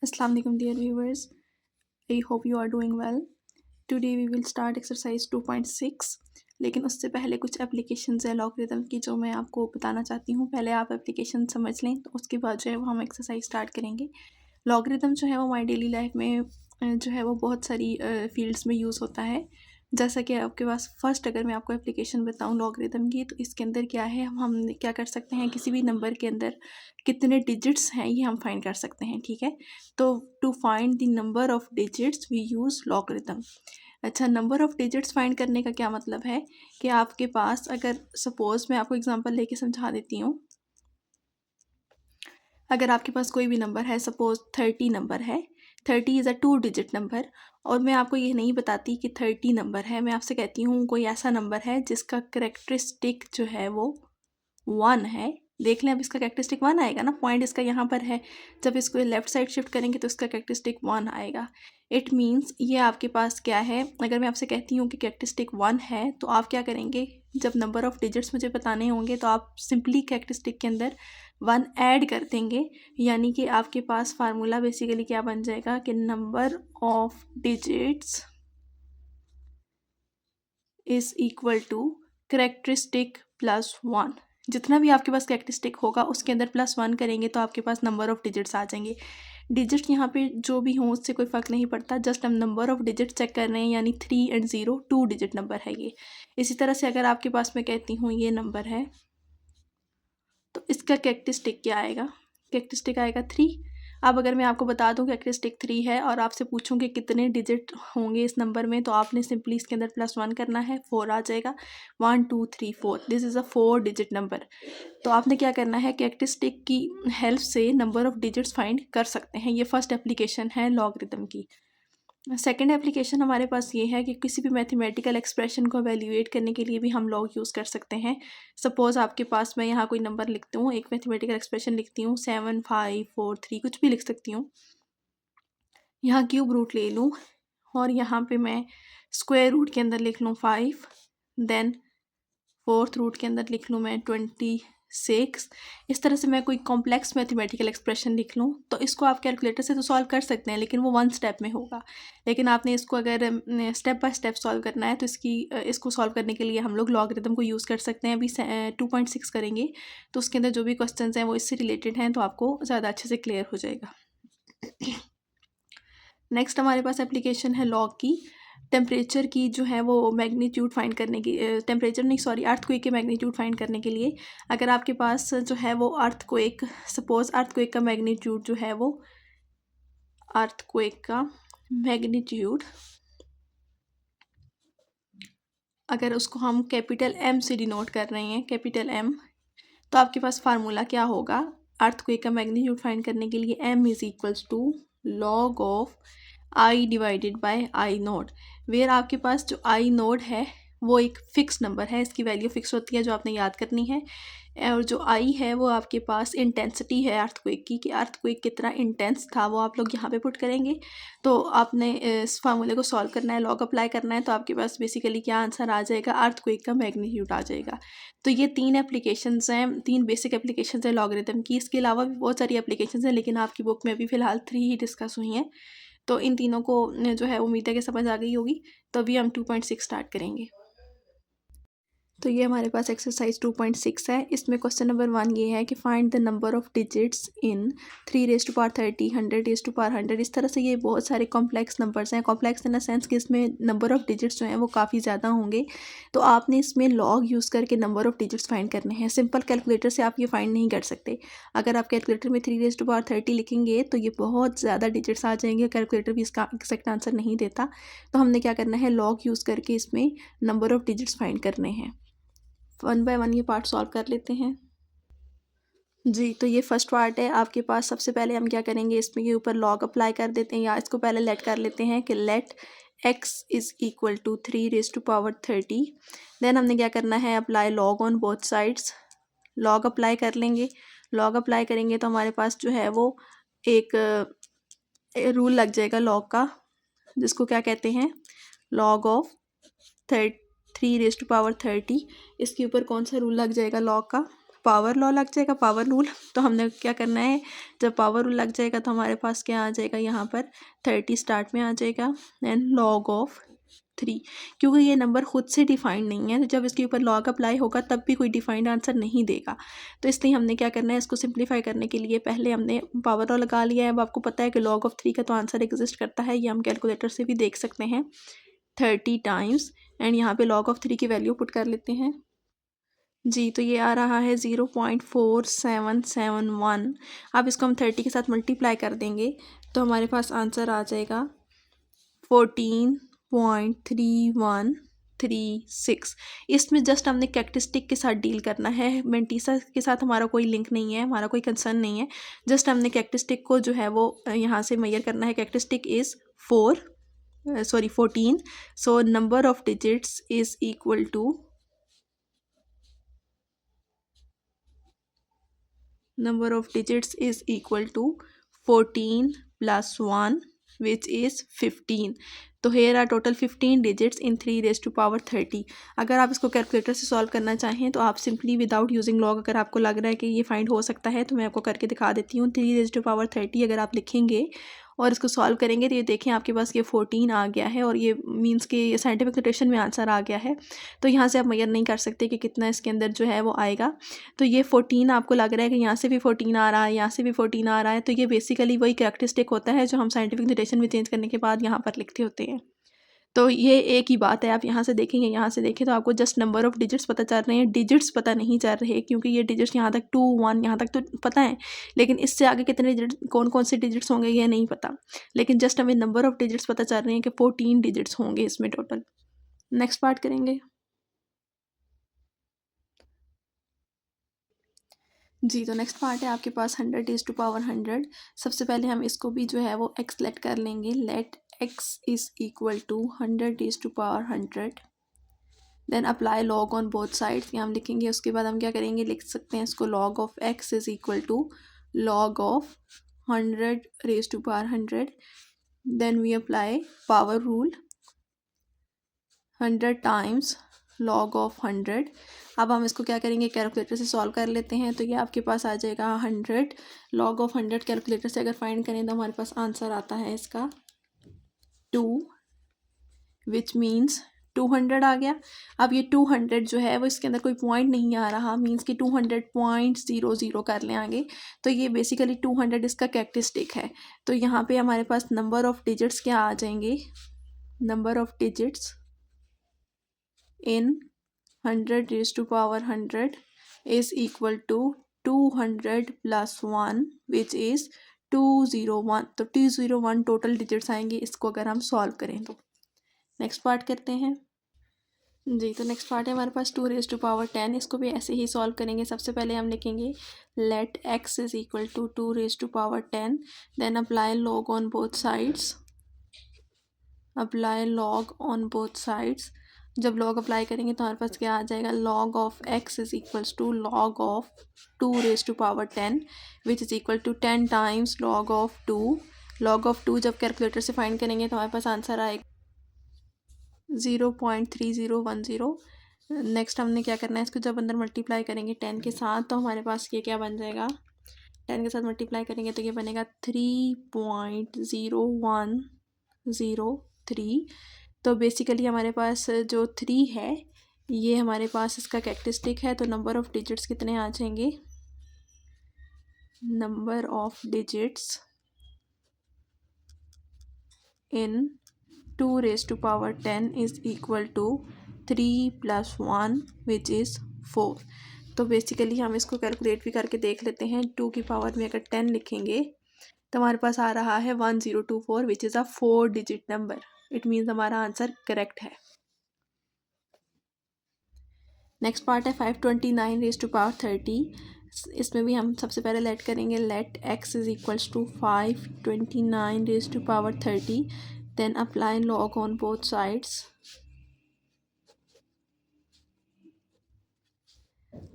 Assalamu alaikum dear viewers. I hope you are doing well. Today we will start exercise 2.6. लेकिन उससे पहले कुछ applications है logarithm की जो मैं आपको बताना चाहती हूँ। पहले आप एप्लीकेशन समझ लें तो उसके बाद जो है वो हम एक्सरसाइज स्टार्ट करेंगे। लॉगरिदम जो है वो हमारी डेली लाइफ में जो है वो बहुत सारी फील्ड्स में यूज़ होता है। जैसा कि आपके पास फर्स्ट अगर मैं आपको एप्लीकेशन बताऊँ लॉगरिदम की, तो इसके अंदर क्या है, हम क्या कर सकते हैं, किसी भी नंबर के अंदर कितने डिजिट्स हैं ये हम फाइंड कर सकते हैं। ठीक है, तो to find the number of digits we use logarithm. अच्छा, नंबर ऑफ डिजिट्स फाइंड करने का क्या मतलब है कि आपके पास, अगर सपोज़ मैं आपको एग्जांपल लेके समझा देती हूँ। अगर आपके पास कोई भी नंबर है, सपोज़ 30 नंबर है, 30 इज़ अ 2 डिजिट नंबर, और मैं आपको ये नहीं बताती कि 30 नंबर है, मैं आपसे कहती हूँ कोई ऐसा नंबर है जिसका करेक्टरिस्टिक जो है वो 1 है। देख लें, अब इसका कैरेक्टरिस्टिक 1 आएगा ना, पॉइंट इसका यहाँ पर है। जब इसको लेफ्ट साइड शिफ्ट करेंगे तो इसका कैरेक्टरिस्टिक 1 आएगा। इट मीन्स ये आपके पास क्या है, अगर मैं आपसे कहती हूँ कि कैरेक्टरिस्टिक 1 है तो आप क्या करेंगे, जब नंबर ऑफ़ डिजिट्स मुझे बताने होंगे तो आप सिंपली कैरेक्टरिस्टिक के अंदर 1 ऐड कर देंगे। यानी कि आपके पास फार्मूला बेसिकली क्या बन जाएगा कि number of digits is equal to characteristic plus 1। जितना भी आपके पास कैरेक्टरिस्टिक होगा उसके अंदर प्लस 1 करेंगे तो आपके पास नंबर ऑफ़ डिजिट्स आ जाएंगे। डिजिट्स यहाँ पे जो भी हों उससे कोई फ़र्क नहीं पड़ता, जस्ट हम नंबर ऑफ़ डिजिट चेक कर रहे हैं, यानी 3 और 0 2 डिजिट नंबर है ये। इसी तरह से अगर आपके पास मैं कहती हूँ ये नंबर है, तो इसका कैरेक्टरिस्टिक क्या आएगा, कैरेक्टरिस्टिक आएगा 3। अब अगर मैं आपको बता दूं कैरेक्टरिस्टिक 3 है और आपसे पूछूं कि कितने डिजिट होंगे इस नंबर में, तो आपने सिंपली इसके अंदर प्लस 1 करना है, 4 आ जाएगा। 1 2 3 4, this is a 4 digit number. तो आपने क्या करना है, कैरेक्टरिस्टिक की हेल्प से नंबर ऑफ़ डिजिट्स फाइंड कर सकते हैं। ये फर्स्ट एप्लीकेशन है लॉगरिदम की। सेकेंड एप्लीकेशन हमारे पास ये है कि किसी भी मैथमेटिकल एक्सप्रेशन को एवेल्यूएट करने के लिए भी हम लॉग यूज़ कर सकते हैं। सपोज़ आपके पास, मैं यहाँ कोई नंबर लिखती हूँ, एक मैथमेटिकल एक्सप्रेशन लिखती हूँ 7 5 4 3, कुछ भी लिख सकती हूँ। यहाँ क्यूब रूट ले लूँ और यहाँ पे मैं स्क्वायर रूट के अंदर लिख लूँ 5, देन फोर्थ रूट के अंदर लिख लूँ मैं 26। इस तरह से मैं कोई कॉम्प्लेक्स मैथमेटिकल एक्सप्रेशन लिख लूँ तो इसको आप कैलकुलेटर से तो सॉल्व कर सकते हैं, लेकिन वो 1 स्टेप में होगा। लेकिन आपने इसको अगर स्टेप बाय स्टेप सॉल्व करना है तो इसको सॉल्व करने के लिए हम लोग लॉगरिदम को यूज़ कर सकते हैं। अभी 2.6 करेंगे तो उसके अंदर जो भी क्वेश्चन हैं वो इससे रिलेटेड हैं, तो आपको ज़्यादा अच्छे से क्लियर हो जाएगा। नेक्स्ट हमारे पास एप्लीकेशन है लॉग की। टेम्परेचर की जो है वो मैग्नीट्यूड फाइंड करने की, टेम्परेचर नहीं सॉरी, अर्थक्वेक के मैग्नीट्यूड फाइंड करने के लिए अगर आपके पास जो है वो अर्थक्वेक, सपोज़ अर्थक्वेक का मैग्नीट्यूड जो है वो, अर्थक्वेक का मैग्नीट्यूड अगर उसको हम कैपिटल M से डिनोट कर रहे हैं, कैपिटल M, तो आपके पास फार्मूला क्या होगा अर्थक्वेक का मैग्नीट्यूड फाइंड करने के लिए, M is equals to log of I divided by I naught, where आपके पास जो आई नोड है वो एक फ़िक्स नंबर है, इसकी वैल्यू फ़िक्स होती है जो आपने याद करनी है। और जो आई है वो आपके पास इंटेंसिटी है अर्थक्वेक की, कि अर्थक्वेक कितना इंटेंस था वो आप लोग यहाँ पे पुट करेंगे। तो आपने इस फार्मूले को सॉल्व करना है, लॉग अप्लाई करना है, तो आपके पास बेसिकली क्या आंसर आ जाएगा, अर्थक्वेक का मैग्नीट्यूड आ जाएगा। तो ये 3 एप्लीकेशंस हैं, 3 बेसिक एप्लीकेशंस हैं लॉगरिदम की। इसके अलावा भी बहुत सारी एप्लीकेशंस हैं, लेकिन आपकी बुक में अभी फ़िलहाल 3 ही डिस्कस हुई हैं। तो इन तीनों को जो है उम्मीद है कि समझ आ गई होगी। तो अभी हम 2.6 स्टार्ट करेंगे। तो ये हमारे पास एक्सरसाइज 2.6 है। इसमें क्वेश्चन नंबर 1 ये है कि find the number of digits in 3 raise to power 30, 100 raise to power 100। इस तरह से ये बहुत सारे कॉम्प्लेक्स नंबर्स हैं, कॉम्प्लेक्स इन द सेंस कि इसमें नंबर ऑफ डिजिट्स जो हैं वो काफ़ी ज़्यादा होंगे। तो आपने इसमें लॉग यूज़ करके नंबर ऑफ डिजिट्स फाइंड करने हैं। सिंपल कैलकुलेटर से आप ये फाइंड नहीं कर सकते। अगर आप कैलकुलेटर में 3 रेज़ टू पावर 30 लिखेंगे तो ये बहुत ज़्यादा डिजिट्स आ जाएंगे, कैलकुलेटर भी इसका एक्जैक्ट आंसर नहीं देता। तो हमने क्या करना है, लॉग यूज़ करके इसमें नंबर ऑफ डिजिट्स फाइंड करने हैं। 1 बाय 1 ये पार्ट सॉल्व कर लेते हैं जी। तो ये फर्स्ट पार्ट है आपके पास। सबसे पहले हम क्या करेंगे, इसमें के ऊपर लॉग अप्लाई कर देते हैं, या इसको पहले लेट कर लेते हैं कि let x is equal to 3 raise to power 30। Then हमने क्या करना है, apply log on both sides. Log apply कर लेंगे, लॉग अप्लाई करेंगे तो हमारे पास जो है वो एक रूल लग जाएगा लॉग का, जिसको क्या कहते हैं, log of 3 raise to power 30। इसके ऊपर कौन सा रूल लग जाएगा लॉग का, पावर लॉ लग जाएगा, पावर रूल। तो हमने क्या करना है, जब पावर रूल लग जाएगा तो हमारे पास क्या आ जाएगा, यहाँ पर 30 स्टार्ट में आ जाएगा एंड लॉग ऑफ 3। क्योंकि ये नंबर खुद से डिफाइंड नहीं है, तो जब इसके ऊपर लॉग अप्लाई होगा तब भी कोई डिफाइंड आंसर नहीं देगा। तो इसलिए हमने क्या करना है, इसको सिंप्लीफाई करने के लिए पहले हमने पावर लॉ लगा लिया है। अब आपको पता है कि लॉग ऑफ 3 का तो आंसर एग्जिस्ट करता है, ये हम कैलकुलेटर से भी देख सकते हैं 30 टाइम्स, एंड यहाँ पे लॉग ऑफ 3 की वैल्यू पुट कर लेते हैं जी। तो ये आ रहा है 0.4771। अब इसको हम 30 के साथ मल्टीप्लाई कर देंगे तो हमारे पास आंसर आ जाएगा 14.3136। इसमें जस्ट हमने कैरेक्टरिस्टिक के साथ डील करना है, मेंटीसा के साथ हमारा कोई लिंक नहीं है, हमारा कोई कंसर्न नहीं है। जस्ट हमने कैरेक्टरिस्टिक को जो है वो यहाँ से मेजर करना है। Characteristic is 14, so number of digits is equal to number of digits is equal to 14 plus 1 which is 15। तो here are total 15 digits in 3 raised to power 30। अगर आप इसको कैलकुलेटर से सॉल्व करना चाहें तो आप सिंपली विदाउट यूजिंग लॉग, अगर आपको लग रहा है कि ये फाइंड हो सकता है तो मैं आपको करके दिखा देती हूँ। 3 raised to power 30 अगर आप लिखेंगे और इसको सॉल्व करेंगे तो ये देखें आपके पास ये 14 आ गया है, और ये मीन्स कि ये साइंटिफिक नोटेशन में आंसर आ गया है। तो यहाँ से आप मेजर नहीं कर सकते कि कितना इसके अंदर जो है वो आएगा। तो ये 14 आपको लग रहा है कि यहाँ से भी 14 आ रहा है, यहाँ से भी 14 आ रहा है, तो ये बेसिकली वही कैरेक्टरिस्टिक होता है जो हम साइंटिफिक नोटेशन में चेंज करने के बाद यहाँ पर लिखते होते हैं। तो ये एक ही बात है, आप यहाँ से देखेंगे, यहाँ से देखें तो आपको जस्ट नंबर ऑफ डिजिट्स पता चल रहे हैं, डिजिट्स पता नहीं चल रहे, क्योंकि ये डिजिट्स यहाँ तक 2 1 यहाँ तक तो पता है, लेकिन इससे आगे कितने डिजिट्स, कौन कौन से डिजिट्स होंगे ये नहीं पता। लेकिन जस्ट हमें नंबर ऑफ डिजिट्स पता चल रहे हैं कि 14 डिजिट्स होंगे इसमें टोटल। नेक्स्ट पार्ट करेंगे जी। तो नेक्स्ट पार्ट है आपके पास 100 raised to power 100। सबसे पहले हम इसको भी जो है वो x लेट कर लेंगे। Let x is equal to 100 raised to power 100, then apply log on both sides, ये हम लिखेंगे। उसके बाद हम क्या करेंगे, लिख सकते हैं इसको log of x is equal to log of 100 raised to power 100, then we apply power rule 100 times log of 100। अब हम इसको क्या करेंगे, कैलकुलेटर से सॉल्व कर लेते हैं। तो ये आपके पास आ जाएगा 100 लॉग ऑफ 100। कैलकुलेटर से अगर फाइंड करें तो हमारे पास आंसर आता है इसका 2, विच मीन्स 200 आ गया। अब ये 200 जो है वो इसके अंदर कोई पॉइंट नहीं आ रहा, मीन्स कि 200.00 कर लें आगे। तो ये बेसिकली 200 इसका कैरेक्टरिस्टिक है। तो यहाँ पे हमारे पास नंबर ऑफ डिजिट्स क्या आ जाएंगे, number of digits in 100 raised to power 100 is equal to 200 plus 1 which is 201। तो 201 टोटल डिजिट्स आएंगे इसको अगर हम सॉल्व करें तो। नेक्स्ट पार्ट करते हैं जी। तो नेक्स्ट पार्ट है हमारे पास 2 raised to power 10। इसको भी ऐसे ही सॉल्व करेंगे। सबसे पहले हम लिखेंगे let x is equal to 2 raised to power 10, then apply log on both sides, apply log on both sides. जब लॉग अप्लाई करेंगे तो हमारे पास क्या आ जाएगा, log of x is equals to log of 2 raised to power 10 which is equal to 10 times log of 2। Log of 2 जब calculator से फाइंड करेंगे तो हमारे पास आंसर आएगा 0.3010। नेक्स्ट हमने क्या करना है, इसको जब अंदर मल्टीप्लाई करेंगे 10 के साथ तो हमारे पास ये क्या बन जाएगा, 10 के साथ मल्टीप्लाई करेंगे तो ये बनेगा 3.0103। तो बेसिकली हमारे पास जो 3 है ये हमारे पास इसका कैरेक्टरिस्टिक है। तो नंबर ऑफ डिजिट्स कितने आ जाएंगे, number of digits in 2 raised to power 10 is equal to 3 plus 1 which is 4। तो बेसिकली हम इसको कैलकुलेट भी करके देख लेते हैं। 2 की पावर में अगर 10 लिखेंगे तो हमारे पास आ रहा है 1024 which is a 4 digit number. It means हमारा आंसर करेक्ट है। नेक्स्ट पार्ट है 529 raised to power 30। इसमें भी हम सबसे पहले लेट करेंगे let x is equals to 529 raised to power 30, then apply log on both sides,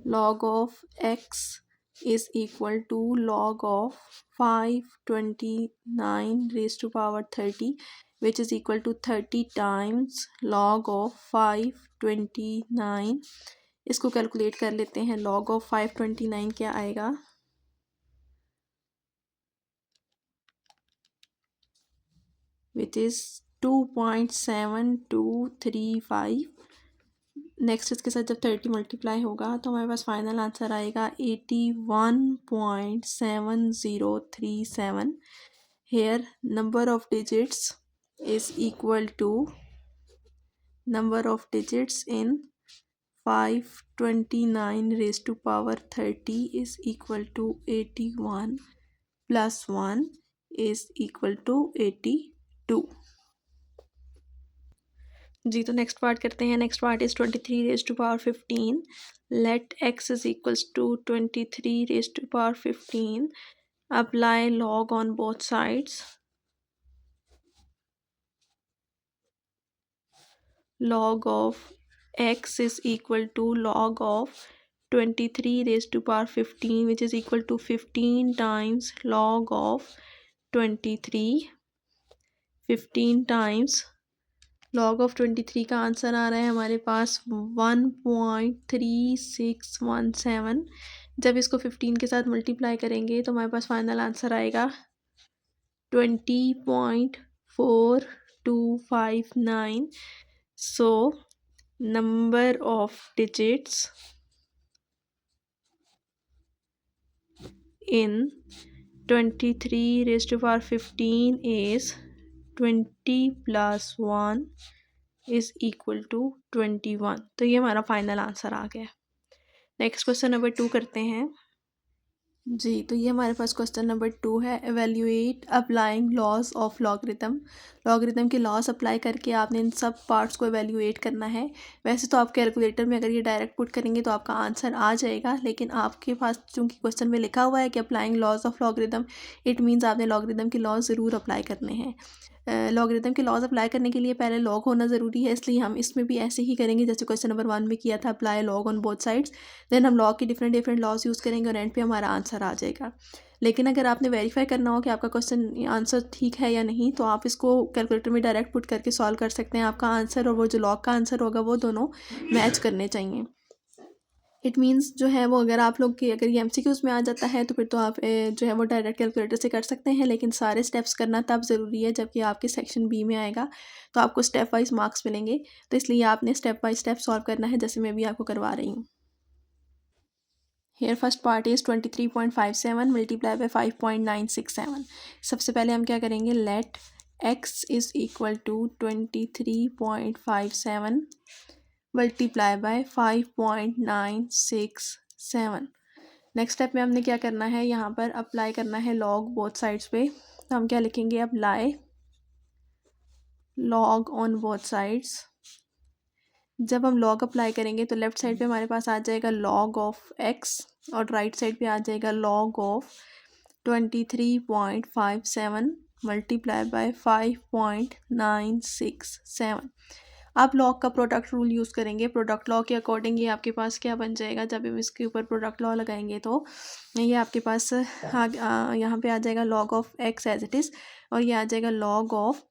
log of x is equal to log of 529 raised to power 30 which is equal to 30 times log of 529 इसको calculate कर लेते हैं। Log of 529 क्या आएगा, which is 2.7235। Next इसके साथ जब 30 multiply होगा तो हमारे पास फाइनल आंसर आएगा 81.7037। Here number of digits is equal to number of digits in 529 raised to power 30 is equal to 81 plus 1 is equal to 82। जी तो नेक्स्ट पार्ट करते हैं। Next part is 23 raise to power 15। Let x is equals to 23 raise to power 15। Apply log on both sides. Log of x is equal to log of 23 raised to power 15, which is equal to 15 times log of 23। 15 times log of 23 का answer आ रहा है हमारे पास 1.3617। जब इसको 15 के साथ multiply करेंगे तो हमारे पास फाइनल आंसर आएगा 20.4259। So number of digits in 23 raised to power 15 is 20 plus 1 is equal to 21। तो ये हमारा फाइनल आंसर आ गया। नेक्स्ट क्वेश्चन नंबर 2 करते हैं। जी तो ये हमारे पास क्वेश्चन नंबर 2 है। Evaluate applying laws of logarithm. Logarithm के लॉज अप्लाई करके आपने इन सब पार्ट्स को एवेल्यूएट करना है। वैसे तो आप कैलकुलेटर में अगर ये डायरेक्ट पुट करेंगे तो आपका आंसर आ जाएगा, लेकिन आपके पास चूँकि क्वेश्चन में लिखा हुआ है कि applying laws of logarithm, it means आपने लॉगरिथम के लॉज ज़रूर अप्लाई करने हैं। लॉगरिथम के लॉज अप्लाई करने के लिए पहले लॉग होना ज़रूरी है, इसलिए हम इसमें भी ऐसे ही करेंगे जैसे क्वेश्चन नंबर 1 में किया था, apply log on both sides. Then हम लॉग के डिफरेंट लॉज यूज़ करेंगे और एंड पे हमारा आंसर आ जाएगा। लेकिन अगर आपने वेरीफाई करना हो कि आपका क्वेश्चन आंसर ठीक है या नहीं, तो आप इसको कैलकुलेटर में डायरेक्ट पुट करके सॉल्व कर सकते हैं। आपका आंसर और वो जो लॉग का आंसर होगा वो दोनों मैच करने चाहिए। इट मीन्स जो है वो अगर आप लोग की अगर ये MCQs में आ जाता है तो फिर तो आप जो है वो डायरेक्ट कैलकुलेटर से कर सकते हैं, लेकिन सारे स्टेप्स करना तब ज़रूरी है जबकि आपके सेक्शन बी में आएगा तो आपको स्टेप वाइज मार्क्स मिलेंगे। तो इसलिए आपने स्टेप बाय स्टेप सॉल्व करना है, जैसे मैं भी आपको करवा रही हूँ। Here first part is 23.57 multiply by 5.967। सबसे पहले हम क्या करेंगे, let x is equal to 23.57 multiply by 5.967। Next step में हमने क्या करना है, यहाँ पर अप्लाई करना है लॉग बोथ साइड्स पे। तो हम क्या लिखेंगे, apply log on both sides. जब हम लॉग अप्लाई करेंगे तो लेफ़्ट साइड पे हमारे पास आ जाएगा लॉग ऑफ x और राइट साइड पे आ जाएगा लॉग ऑफ 23.57 मल्टीप्लाई बाय 5.967। आप लॉग का प्रोडक्ट रूल यूज़ करेंगे। प्रोडक्ट लॉ के अकॉर्डिंग ये आपके पास क्या बन जाएगा, जब हम इसके ऊपर प्रोडक्ट लॉ लगाएंगे तो ये आपके पास यहाँ पे आ जाएगा log of x as it is, और ये आ जाएगा log of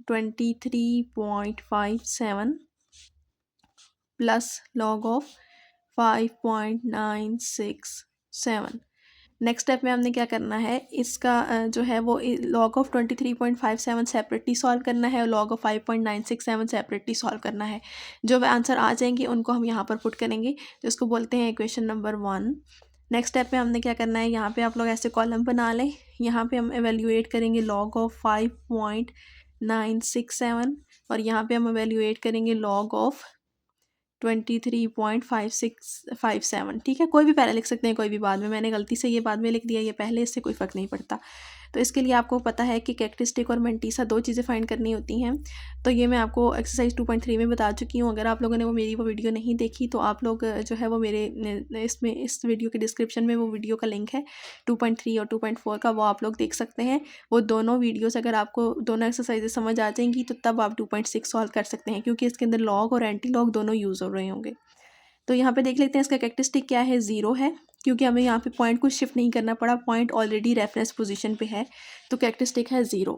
23.57 plus log of 5.967। Next step में हमने क्या करना है, इसका जो है वो लॉग ऑफ 23.57 सेपरेटली सॉल्व करना है और लॉग ऑफ 5.967 सेपरेटली सॉल्व करना है। जो आंसर आ जाएंगे उनको हम यहाँ पर पुट करेंगे, तो इसको बोलते हैं इक्वेशन नंबर 1। नेक्स्ट स्टेप में हमने क्या करना है, यहाँ पे आप लोग ऐसे कॉलम बना लें। यहाँ पे हम एवेल्यूएट करेंगे लॉग ऑफ 5.967 और यहाँ पे हम एवेल्यूएट करेंगे लॉग ऑफ 23.5657। ठीक है, कोई भी पहले लिख सकते हैं, कोई भी बाद में। मैंने गलती से ये बाद में लिख दिया, ये पहले, इससे कोई फ़र्क नहीं पड़ता। तो इसके लिए आपको पता है कि कैरेक्टरिस्टिक और मेंटीसा 2 चीज़ें फाइंड करनी होती हैं। तो ये मैं आपको एक्सरसाइज 2.3 में बता चुकी हूँ। अगर आप लोगों ने वो मेरी वीडियो नहीं देखी तो आप लोग जो है वो मेरे इस वीडियो के डिस्क्रिप्शन में वो वीडियो का लिंक है 2.3 और 2.4 का, वो आप लोग देख सकते हैं। वो दोनों वीडियोज़ अगर आपको दोनों एक्सरसाइजेज समझ आ जाएंगी तो तब आप 2.6 सॉल्व कर सकते हैं, क्योंकि इसके अंदर लॉग और एंटी लॉग दोनों यूज़ हो रहे होंगे। तो यहाँ पे देख लेते हैं इसका कैरेक्टरिस्टिक क्या है, 0 है, क्योंकि हमें यहाँ पे पॉइंट को शिफ्ट नहीं करना पड़ा, पॉइंट ऑलरेडी रेफरेंस पोजीशन पे है, तो कैरेक्टरिस्टिक है 0।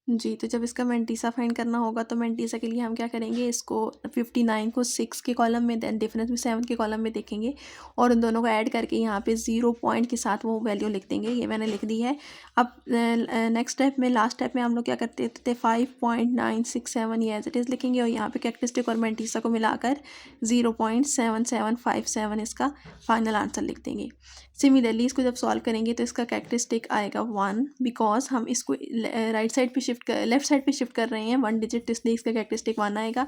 जी, तो जब इसका मैंटीसा फाइंड करना होगा तो मैंटीसा के लिए हम क्या करेंगे, इसको 59 को 6 के कॉलम में, देन डिफरेंस में 7 के कॉलम में देखेंगे और उन दोनों को ऐड करके यहाँ पे 0 पॉइंट के साथ वो वैल्यू लिख देंगे। ये मैंने लिख दी है। अब नेक्स्ट स्टेप में, लास्ट स्टेप में हम लोग क्या करते थे, 5.967 ये एज इट इज़ लिखेंगे और यहाँ पे कैरेक्टरिस्टिक और मैंटीसा को मिलाकर 0.7757 इसका फाइनल आंसर लिख देंगे। सिमिलरली इसको जब सॉल्व करेंगे तो इसका कैरेक्टरिस्टिक आएगा 1, बिकॉज हम इसको राइट साइड पे शिफ्ट कर, लेफ्ट साइड पे शिफ्ट कर रहे हैं 1 डिजिट, इसलिए इसका कैरेक्टरिस्टिक 1 आएगा।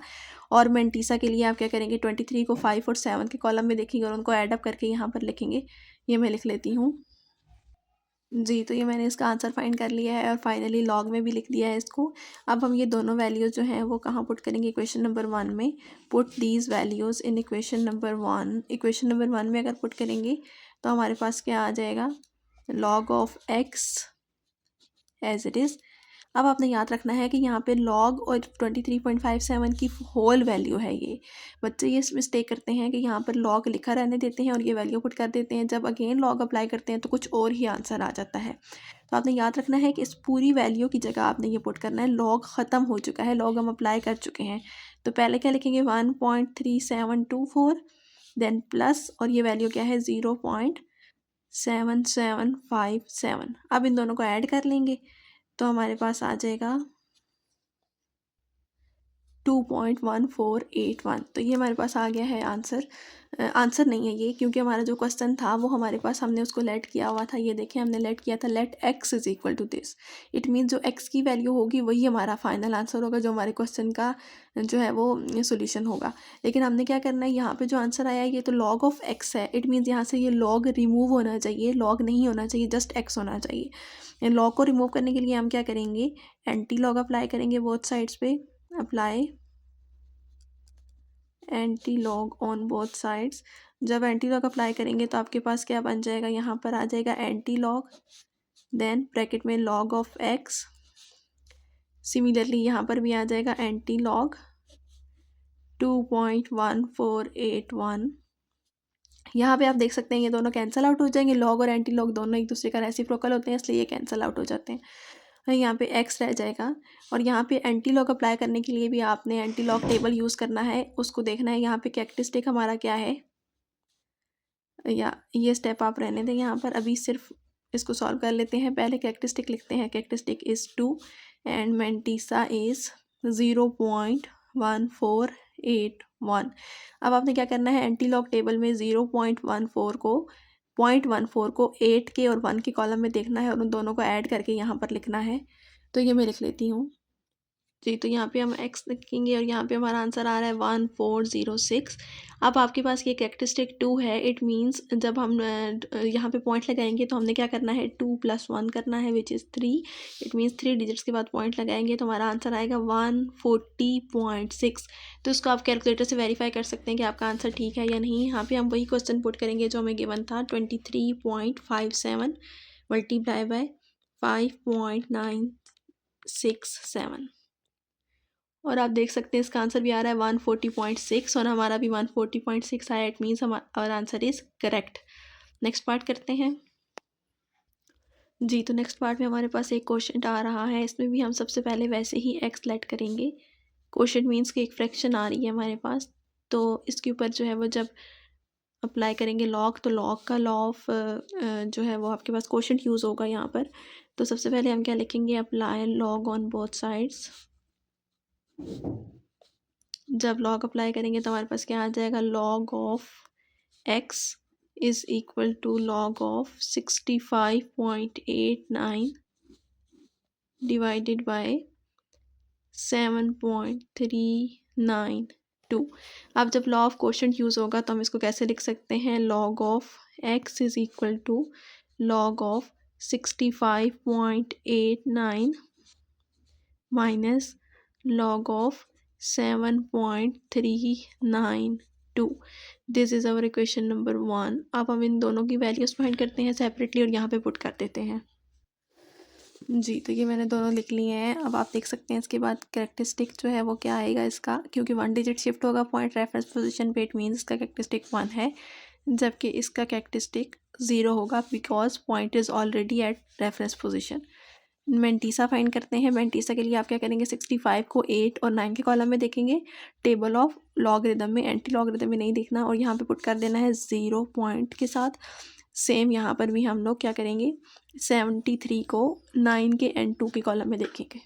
और मैंटीसा के लिए आप क्या करेंगे, 23 को 5 और 7 के कॉलम में देखेंगे और उनको ऐड अप करके यहाँ पर लिखेंगे। ये मैं लिख लेती हूँ। जी, तो ये मैंने इसका आंसर फाइंड कर लिया है और फाइनली लॉग में भी लिख दिया है इसको। अब हम ये दोनों वैल्यूज़ जो हैं वो कहाँ पुट करेंगे, इक्वेशन नंबर 1 में। Put these values in equation number 1। Equation number 1 में अगर पुट करेंगे तो हमारे पास क्या आ जाएगा, log of x as it is. अब आपने याद रखना है कि यहाँ पे लॉग और 23.57 की होल वैल्यू है ये। बच्चे ये मिस्टेक करते हैं कि यहाँ पर लॉग लिखा रहने देते हैं और ये वैल्यू पुट कर देते हैं, जब अगेन लॉग अप्लाई करते हैं तो कुछ और ही आंसर आ जाता है। तो आपने याद रखना है कि इस पूरी वैल्यू की जगह आपने ये पुट करना है, लॉग ख़त्म हो चुका है, लॉग हम अप्लाई कर चुके हैं। तो पहले क्या लिखेंगे, 1.3724, देन प्लस, और ये वैल्यू क्या है, 0.7757। अब इन दोनों को ऐड कर लेंगे तो हमारे पास आ जाएगा 2.1481। तो ये हमारे पास आ गया है आंसर। आंसर नहीं है ये, क्योंकि हमारा जो क्वेश्चन था वो हमारे पास, हमने उसको लेट किया हुआ था। ये देखें, हमने लेट किया था let x is equal to this. It mean जो x की वैल्यू होगी वही हमारा फाइनल आंसर होगा, जो हमारे क्वेश्चन का जो है वो सोल्यूशन होगा। लेकिन हमने क्या करना है, यहाँ पे जो आंसर आया ये तो लॉग ऑफ x है। इट मीन्स यहाँ से ये लॉग रिमूव होना चाहिए, लॉग नहीं होना चाहिए, जस्ट x होना चाहिए। लॉग को रिमूव करने के लिए हम क्या करेंगे, एंटी लॉग अप्लाई करेंगे बोथ साइड्स पे। Apply anti log on both sides. जब एंटी लॉग अप्लाई करेंगे तो आपके पास क्या बन जाएगा, यहाँ पर आ जाएगा एंटी लॉग, देन ब्रैकेट में लॉग ऑफ एक्स। सिमिलरली यहाँ पर भी आ जाएगा एंटी लॉग 2.1481। यहाँ पे आप देख सकते हैं ये दोनों कैंसिल आउट हो जाएंगे, लॉग और एंटी लॉग दोनों एक दूसरे का रेसिप्रोकल होते हैं, इसलिए ये कैंसिल आउट हो जाते हैं। यहाँ पे x रह जाएगा। और यहाँ पे एंटी लॉग अप्लाई करने के लिए भी आपने एंटी लॉग टेबल यूज़ करना है, उसको देखना है। यहाँ पे कैरेक्टरिस्टिक हमारा क्या है, या ये स्टेप आप रहने दें यहाँ पर, अभी सिर्फ इसको सॉल्व कर लेते हैं। पहले कैरेक्टरिस्टिक लिखते हैं, characteristic is 2 and mantissa is 0.1481। अब आपने क्या करना है, एंटी लॉग टेबल में 0.14 को 8 के और 1 के कॉलम में देखना है और उन दोनों को ऐड करके यहाँ पर लिखना है। तो ये मैं लिख लेती हूँ। जी, तो यहाँ पे हम x लिखेंगे और यहाँ पे हमारा आंसर आ रहा है 1406। अब आपके पास ये कैरेक्टरिस्टिक 2 है, इट मीन्स जब हम यहाँ पे पॉइंट लगाएंगे तो हमने क्या करना है, 2 + 1 करना है, which is 3। It means 3 digits के बाद पॉइंट लगाएंगे तो हमारा आंसर आएगा 140.6। तो इसको आप कैलकुलेटर से वेरीफाई कर सकते हैं कि आपका आंसर ठीक है या नहीं। यहाँ पर हम वही क्वेश्चन पुट करेंगे जो हमें गिवन था, 23.57 मल्टीप्लाई बाय 5.967। और आप देख सकते हैं इसका आंसर भी आ रहा है 140.6 और हमारा भी 140.6 आया। इट मीन्स हमारा answer is correct. Next part करते हैं। जी, तो नेक्स्ट पार्ट में हमारे पास एक क्वेश्चन आ रहा है, इसमें भी हम सबसे पहले वैसे ही एक्स लेट करेंगे। क्वेश्चन मीन्स कि एक फ्रैक्शन आ रही है हमारे पास, तो इसके ऊपर जो है वो जब अप्लाई करेंगे लॉग, तो लॉग का लॉ ऑफ जो है वो आपके पास क्वेश्चन यूज़ होगा यहाँ पर। तो सबसे पहले हम क्या लिखेंगे, apply log on both sides. जब लॉग अप्लाई करेंगे तो हमारे पास क्या आ जाएगा, log of x is equal to log of 65.89 divided by 7.392। अब जब लॉ ऑफ क्वोशंट यूज़ होगा तो हम इसको कैसे लिख सकते हैं, log of x is equal to log of 65.89 minus log of 7.392। This is our equation number 1। अब हम इन दोनों की वैल्यूज़ फाइंड करते हैं सेपरेटली और यहाँ पे पुट कर देते हैं। जी, तो ये मैंने दोनों लिख लिए हैं। अब आप देख सकते हैं इसके बाद कैरेक्टरिस्टिक जो है वो क्या आएगा इसका, क्योंकि 1 डिजिट शिफ्ट होगा पॉइंट रेफरेंस पोजीशन पे, इट मीन्स इसका कैरेक्टरिस्टिक 1 है, जबकि इसका कैरेक्टरिस्टिक 0 होगा because point is already at reference position. Mantissa find करते हैं। मेंटीसा के लिए आप क्या करेंगे, 65 को 8 और 9 के कॉलम में देखेंगे, टेबल ऑफ लॉगरिदम में, एंटी लॉगरिदम में नहीं देखना, और यहाँ पे पुट कर देना है 0 पॉइंट के साथ। सेम यहाँ पर भी हम लोग क्या करेंगे, 73 को 9 के एंड 2 के कॉलम में देखेंगे।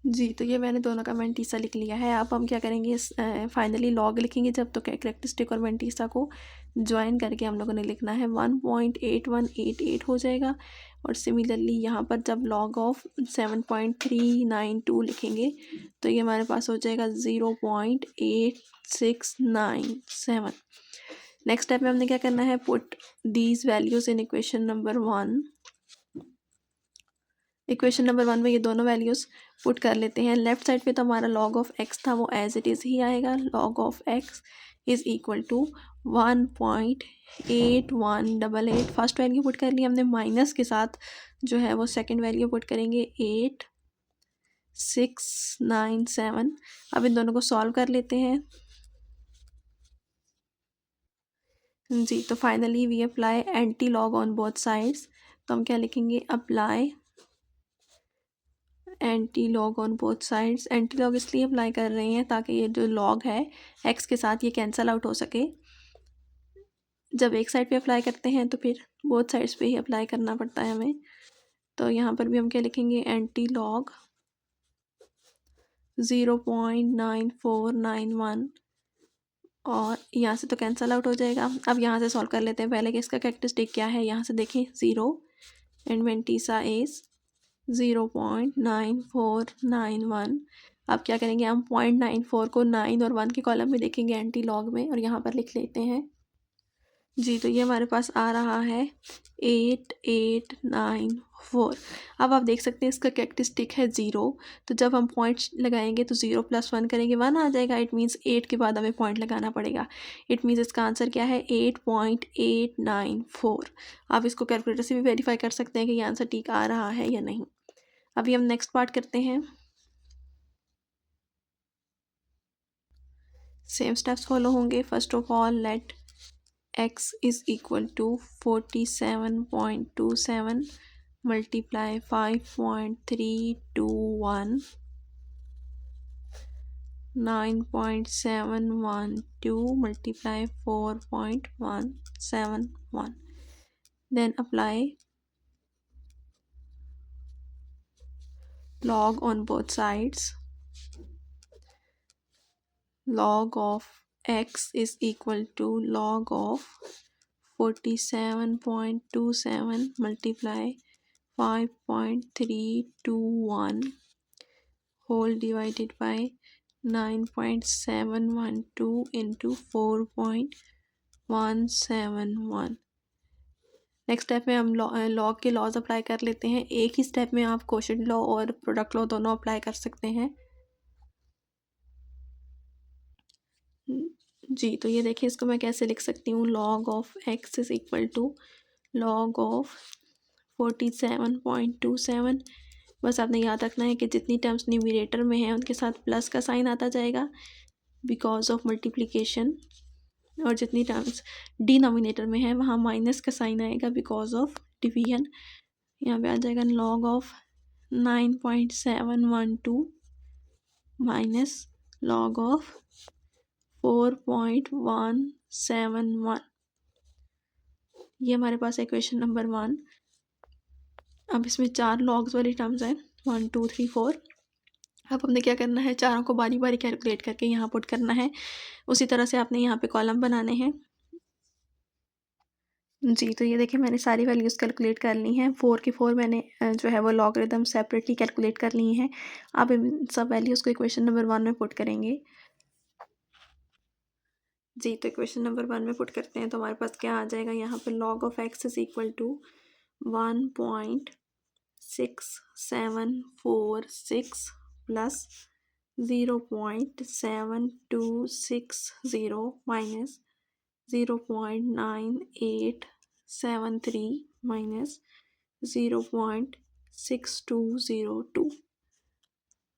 जी, तो ये मैंने दोनों का मेंटीसा लिख लिया है। अब हम क्या करेंगे, फाइनली लॉग लिखेंगे जब, तो कैरेक्टरिस्टिक और मेंटीसा को ज्वाइन करके हम लोगों ने लिखना है 1.8188 हो जाएगा। और सिमिलरली यहाँ पर जब लॉग ऑफ 7.392 लिखेंगे तो ये हमारे पास हो जाएगा 0.8697। नेक्स्ट स्टेप में हमने क्या करना है, put these values in equation number 1। Equation number 1 में ये दोनों वैल्यूज़ पुट कर लेते हैं। लेफ्ट साइड पे तो हमारा लॉग ऑफ एक्स था, वो एज इट इज़ ही आएगा। Log of x is equal to 1.8188। First value put कर ली हमने, माइनस के साथ जो है वो सेकंड वैल्यू पुट करेंगे 8697। अब इन दोनों को सॉल्व कर लेते हैं। जी, तो finally we apply anti log on both sides. तो हम क्या लिखेंगे, apply anti log on both sides. Antilog इसलिए अप्लाई कर रहे हैं ताकि ये जो लॉग है एक्स के साथ ये कैंसिल आउट हो सके। जब एक साइड पे अप्लाई करते हैं तो फिर बोथ साइड्स पे ही अप्लाई करना पड़ता है हमें। तो यहाँ पर भी हम क्या लिखेंगे, एंटी लॉग 0.9491, और यहाँ से तो कैंसिल आउट हो जाएगा। अब यहाँ से सॉल्व कर लेते हैं। पहले कि इसका कैरेक्टरिस्टिक क्या है, यहाँ से देखें 0 एंड मेंटीसा इज 0.9491। अब क्या करेंगे, हम 0.94 को 9 और 1 के कॉलम में देखेंगे एंटी लॉग में, और यहाँ पर लिख लेते हैं। जी, तो ये हमारे पास आ रहा है 8894। अब आप देख सकते हैं इसका कैरेक्टरिस्टिक है 0, तो जब हम पॉइंट लगाएंगे तो 0 + 1 करेंगे 1 आ जाएगा। इट मीन्स 8 के बाद हमें पॉइंट लगाना पड़ेगा। इट मीन्स इसका आंसर क्या है, 8.894। आप इसको कैलकुलेटर से भी वेरीफाई कर सकते हैं कि ये आंसर ठीक आ रहा है या नहीं। अभी हम नेक्स्ट पार्ट करते हैं। सेम स्टेप्स फॉलो होंगे। First of all let x is equal to 47.27 multiply 5.321 9.712 multiply 4.171, then apply log on both sides. Log of x is equal to log of 47.27 multiply 5.321 whole divided by 9.712 into 4.171। Next step में हम log के laws apply कर लेते हैं। एक ही step में आप quotient law और प्रोडक्ट लॉ दोनों अप्लाई कर सकते हैं। जी, तो ये देखिए, इसको मैं कैसे लिख सकती हूँ, log of x is equal to log of 47.27। बस आपने याद रखना है कि जितनी टर्म्स न्यूमरेटर में हैं उनके साथ प्लस का साइन आता जाएगा बिकॉज ऑफ मल्टीप्लिकेशन, और जितनी टर्म्स डिनोमिनेटर में है वहाँ माइनस का साइन आएगा बिकॉज ऑफ डिवीजन। यहाँ पे आ जाएगा log of 9.712 minus log of 4.171। ये हमारे पास इक्वेशन नंबर 1। अब इसमें 4 लॉग्स वाली टर्म्स हैं, 1 2 3 4। अब हमने क्या करना है, चारों को बारी बारी कैलकुलेट करके यहाँ पुट करना है। उसी तरह से आपने यहाँ पे कॉलम बनाने हैं। जी, तो ये देखिए मैंने सारी वैल्यूज़ कैलकुलेट कर ली हैं। 4 की 4 मैंने जो है वो लॉगरिदम सेपरेटली कैलकुलेट कर ली हैं। अब इन सब वैल्यूज़ को इक्वेशन नंबर 1 में पुट करेंगे। जी, तो इक्वेशन नंबर 1 में पुट करते हैं तो हमारे पास क्या आ जाएगा, यहाँ पे log of x is equal to 1.6746 plus 0.7260 minus 0.9873 minus 0.6202।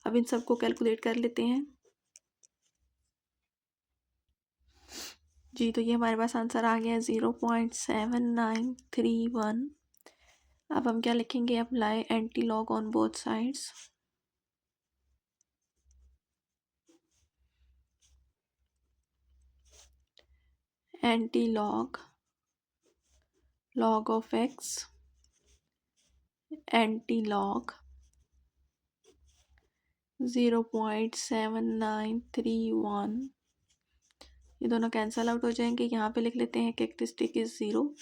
अब इन सबको कैलकुलेट कर लेते हैं। जी, तो ये हमारे पास आंसर आ गया 0.7931। अब हम क्या लिखेंगे, apply anti log on both sides. Anti log log of x, anti log 0.7931, ये दोनों कैंसल आउट हो जाएंगे। यहाँ पे लिख लेते हैं characteristic is 0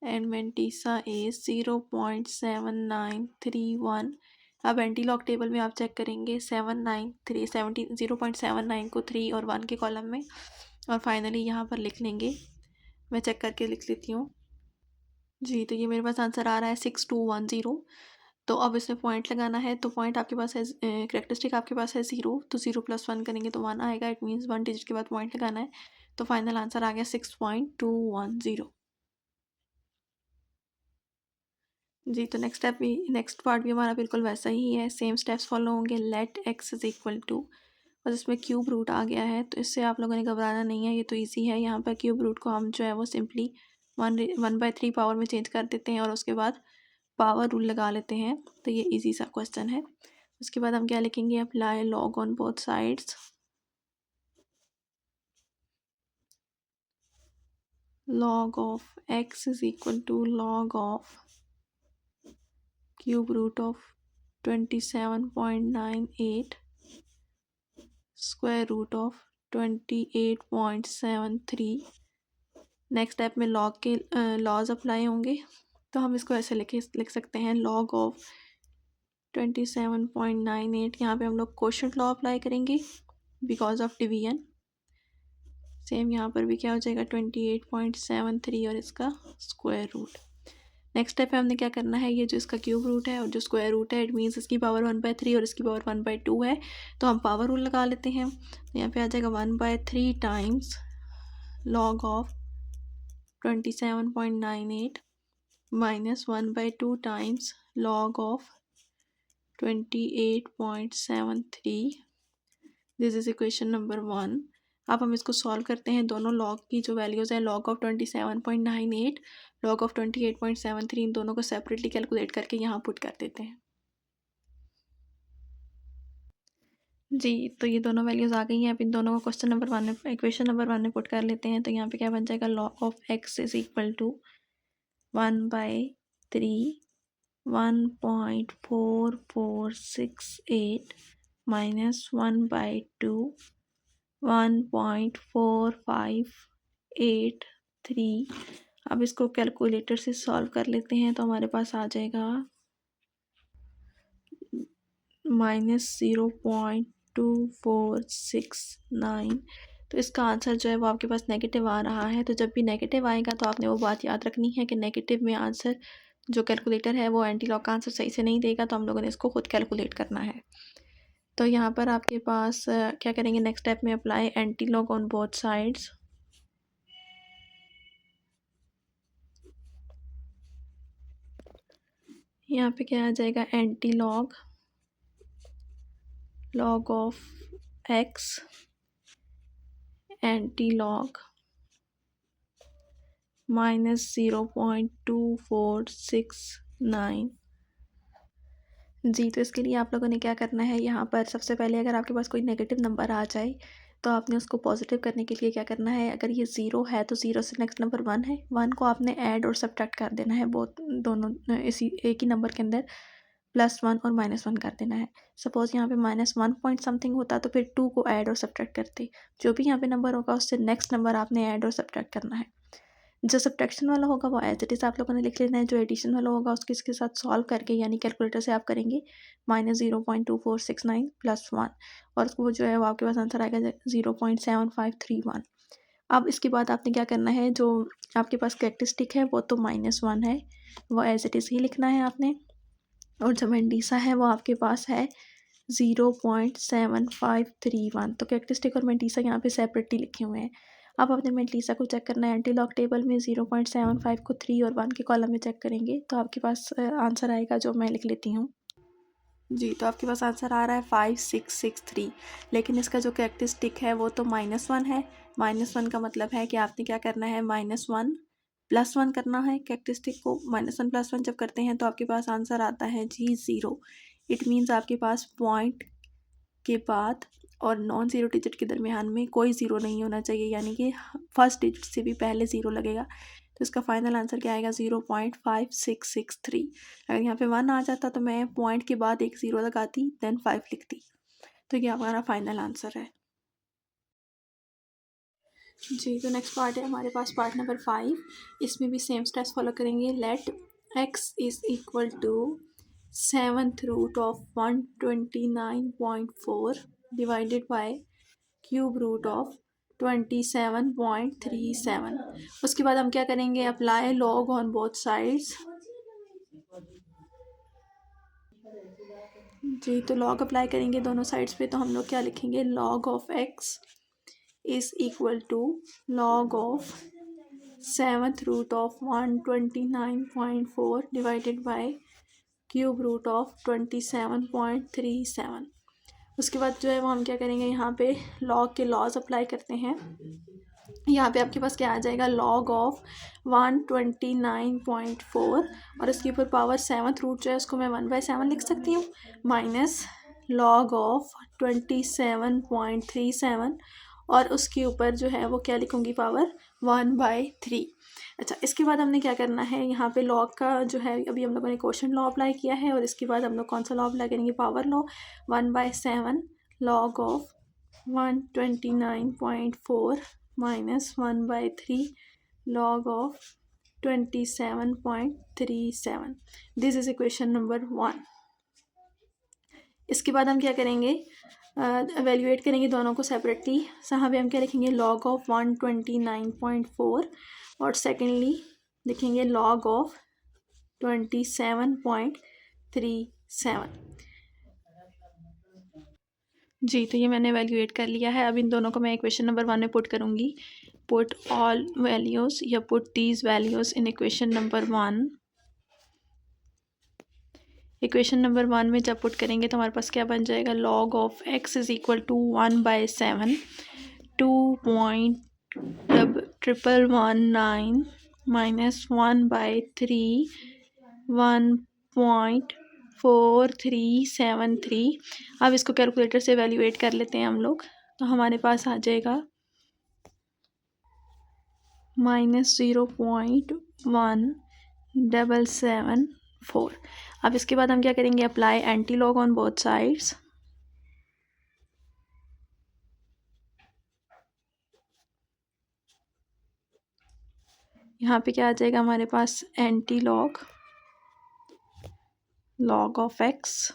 and mantissa is 0.7931। अब एंटी लॉग टेबल में आप चेक करेंगे 0.79 को 3 और 1 के कॉलम में, और फाइनली यहाँ पर लिख लेंगे। मैं चेक करके लिख लेती हूँ जी। तो ये मेरे पास आंसर आ रहा है 6210। तो अब इसमें पॉइंट लगाना है, तो पॉइंट आपके पास है, करेक्टरिस्टिक आपके पास है 0, तो 0+1 करेंगे तो 1 आएगा। इट मीन्स 1 डिजिट के बाद पॉइंट लगाना है। तो फाइनल आंसर आ गया 6.210 जी। तो नेक्स्ट पार्ट भी हमारा बिल्कुल वैसा ही है, सेम स्टेप्स फॉलो होंगे। Let x is equal to, बस इसमें क्यूब रूट आ गया है, तो इससे आप लोगों ने घबराना नहीं है, ये तो ईजी है। यहाँ पर क्यूब रूट को हम जो है वो सिंपली 1/3 पावर में चेंज कर देते हैं और उसके बाद पावर रूल लगा लेते हैं। तो ये इजी सा क्वेश्चन है। उसके बाद हम क्या लिखेंगे, apply log on both sides. Log of x is equal to log of cube root of 27.98 square root of 28.73। Next step में लॉग के लॉज अप्लाई होंगे, तो हम इसको ऐसे लिख सकते हैं, लॉग ऑफ 27.98, यहाँ पे हम लोग कोशेंट लॉ अप्लाई करेंगे बिकॉज ऑफ डिवीजन। सेम यहाँ पर भी क्या हो जाएगा 28.73 और इसका स्क्वायर रूट। नेक्स्ट स्टेप पे हमने क्या करना है, ये जो इसका क्यूब रूट है और जो स्क्वायर रूट है, इट मीन्स इसकी पावर 1/3 और इसकी पावर 1/2 है, तो हम पावर रूल लगा लेते हैं। तो यहाँ पे आ जाएगा 1/3 times log of 27.98 minus 1/2 times log of 28.73। This is equation number 1। अब हम इसको सॉल्व करते हैं। दोनों लॉग की जो वैल्यूज़ है, लॉग ऑफ 27.98, लॉग ऑफ 28.73, इन दोनों को सेपरेटली कैलकुलेट करके यहाँ पुट कर देते हैं जी। तो ये दोनों वैल्यूज़ आ गई हैं। अब इन दोनों को क्वेश्चन नंबर 1 में, इक्वेशन नंबर 1 में पुट कर लेते हैं। तो यहाँ पे क्या बन जाएगा, log of x is equal to 1/3 1.4468 minus 1/2 1.4583। अब इसको कैलकुलेटर से सॉल्व कर लेते हैं, तो हमारे पास आ जाएगा -0.2469। तो इसका आंसर जो है वो आपके पास नेगेटिव आ रहा है। तो जब भी नेगेटिव आएगा तो आपने वो बात याद रखनी है कि नेगेटिव में आंसर जो कैलकुलेटर है वो एंटी लॉग का आंसर सही से नहीं देगा, तो हम लोगों ने इसको खुद कैलकुलेट करना है। तो यहाँ पर आपके पास क्या करेंगे, नेक्स्ट स्टेप में apply anti log on both sides. यहाँ पे क्या आ जाएगा, anti log log of x anti log -0.2469 जी। तो इसके लिए आप लोगों ने क्या करना है, यहाँ पर सबसे पहले अगर आपके पास कोई नेगेटिव नंबर आ जाए तो आपने उसको पॉजिटिव करने के लिए क्या करना है, अगर ये 0 है तो 0 से नेक्स्ट नंबर 1 है, 1 को आपने ऐड और सब्ट्रैक्ट कर देना है, दोनों इसी एक ही नंबर के अंदर +1 और -1 कर देना है। सपोज़ यहाँ पे -1 पॉइंट समथिंग होता तो फिर 2 को ऐड और सब्ट्रैक्ट करते। जो भी यहाँ पे नंबर होगा उससे नेक्स्ट नंबर आपने ऐड और सब्ट्रैक्ट करना है। जो सब्ट्रैक्शन वाला होगा वो एज इट इज़ आप लोगों ने लिख लेना है। जो एडिशन वाला होगा उसके इसके साथ सॉल्व करके, यानी कैलकुलेटर से आप करेंगे -0.2469 + 1, और उसको जो है वो आपके पास आंसर आएगा 0.7531। अब इसके बाद आपने क्या करना है, जो आपके पास कैरेक्टरिस्टिक है वो तो -1 है, वो एज इट इज़ ही लिखना है आपने, और जो मेंडीसा है वो आपके पास है 0.7531। तो कैरेक्टरिस्टिक और मेंडीसा यहाँ पे सेपरेटली लिखे हुए हैं। अब आपने मेंडीसा को चेक करना है, एंटी लॉग टेबल में 0.75 को 3 और 1 के कॉलम में चेक करेंगे तो आपके पास आंसर आएगा, जो मैं लिख लेती हूँ जी। तो आपके पास आंसर आ रहा है 5663, लेकिन इसका जो कैरेक्टरिस्टिक है वो तो -1 है। -1 का मतलब है कि आपने क्या करना है, -1 +1 करना है कैरेक्टरिस्टिक को, -1 + 1 जब करते हैं तो आपके पास आंसर आता है जी 0। इट मीन्स आपके पास पॉइंट के बाद और नॉन ज़ीरो डिजिट के दरमियान में कोई ज़ीरो नहीं होना चाहिए, यानी कि फर्स्ट डिजिट से भी पहले ज़ीरो लगेगा। तो इसका फाइनल आंसर क्या आएगा 0.5663। अगर यहाँ पे 1 आ जाता तो मैं पॉइंट के बाद एक ज़ीरो लगाती देन 5 लिखती। तो ये हमारा फाइनल आंसर है जी। तो नेक्स्ट पार्ट है हमारे पास पार्ट नंबर 5। इसमें भी सेम स्टेप्स फॉलो करेंगे। Let x is equal to 7th root of 129.4 divided by cube root of 27.37। उसके बाद हम क्या करेंगे, apply log on both sides. जी, तो लॉग अप्लाई करेंगे दोनों साइड्स पे, तो हम लोग क्या लिखेंगे, log of x is equal to log of 7th root of 129.4 divided by cube root of 27.37। उसके बाद जो है वो हम क्या करेंगे, यहाँ पे लॉग के लॉज अप्लाई करते हैं। यहाँ पे आपके पास क्या आ जाएगा, लॉग ऑफ 129.4 और इसके ऊपर पावर 7th रूट जो है उसको मैं 1/7 लिख सकती हूँ, माइनस लॉग ऑफ 27.37 और उसके ऊपर जो है वो क्या लिखूँगी, पावर 1/3। अच्छा, इसके बाद हमने क्या करना है, यहाँ पे लॉग का जो है अभी हम लोगों ने क्वोशंट लॉ अप्लाई किया है और इसके बाद हम लोग कौन सा लॉ अप्लाई करेंगे, power law. 1/7 log of 129.4 minus 1/3 log of 27.37। This is equation number 1। इसके बाद हम क्या करेंगे, एवेल्यूएट करेंगे दोनों को सेपरेटली। यहाँ पे हम क्या लिखेंगे, लॉग ऑफ 129.4 और सेकेंडली लिखेंगे लॉग ऑफ 27.37। जी, तो ये मैंने एवेल्यूएट कर लिया है। अब इन दोनों को मैं इक्वेशन नंबर 1 में पुट करूँगी। पुट ऑल वैल्यूज़ या put these values in equation number 1। Equation number 1 में जब पुट करेंगे तो हमारे पास क्या बन जाएगा, log of x is equal to 1/7 2.11119 minus 1/3 1.4373। अब इसको कैलकुलेटर से एवेल्यूएट कर लेते हैं हम लोग, तो हमारे पास आ जाएगा -0.1774। अब इसके बाद हम क्या करेंगे, apply anti log on both sides. यहाँ पे क्या आ जाएगा हमारे पास, anti log log of x।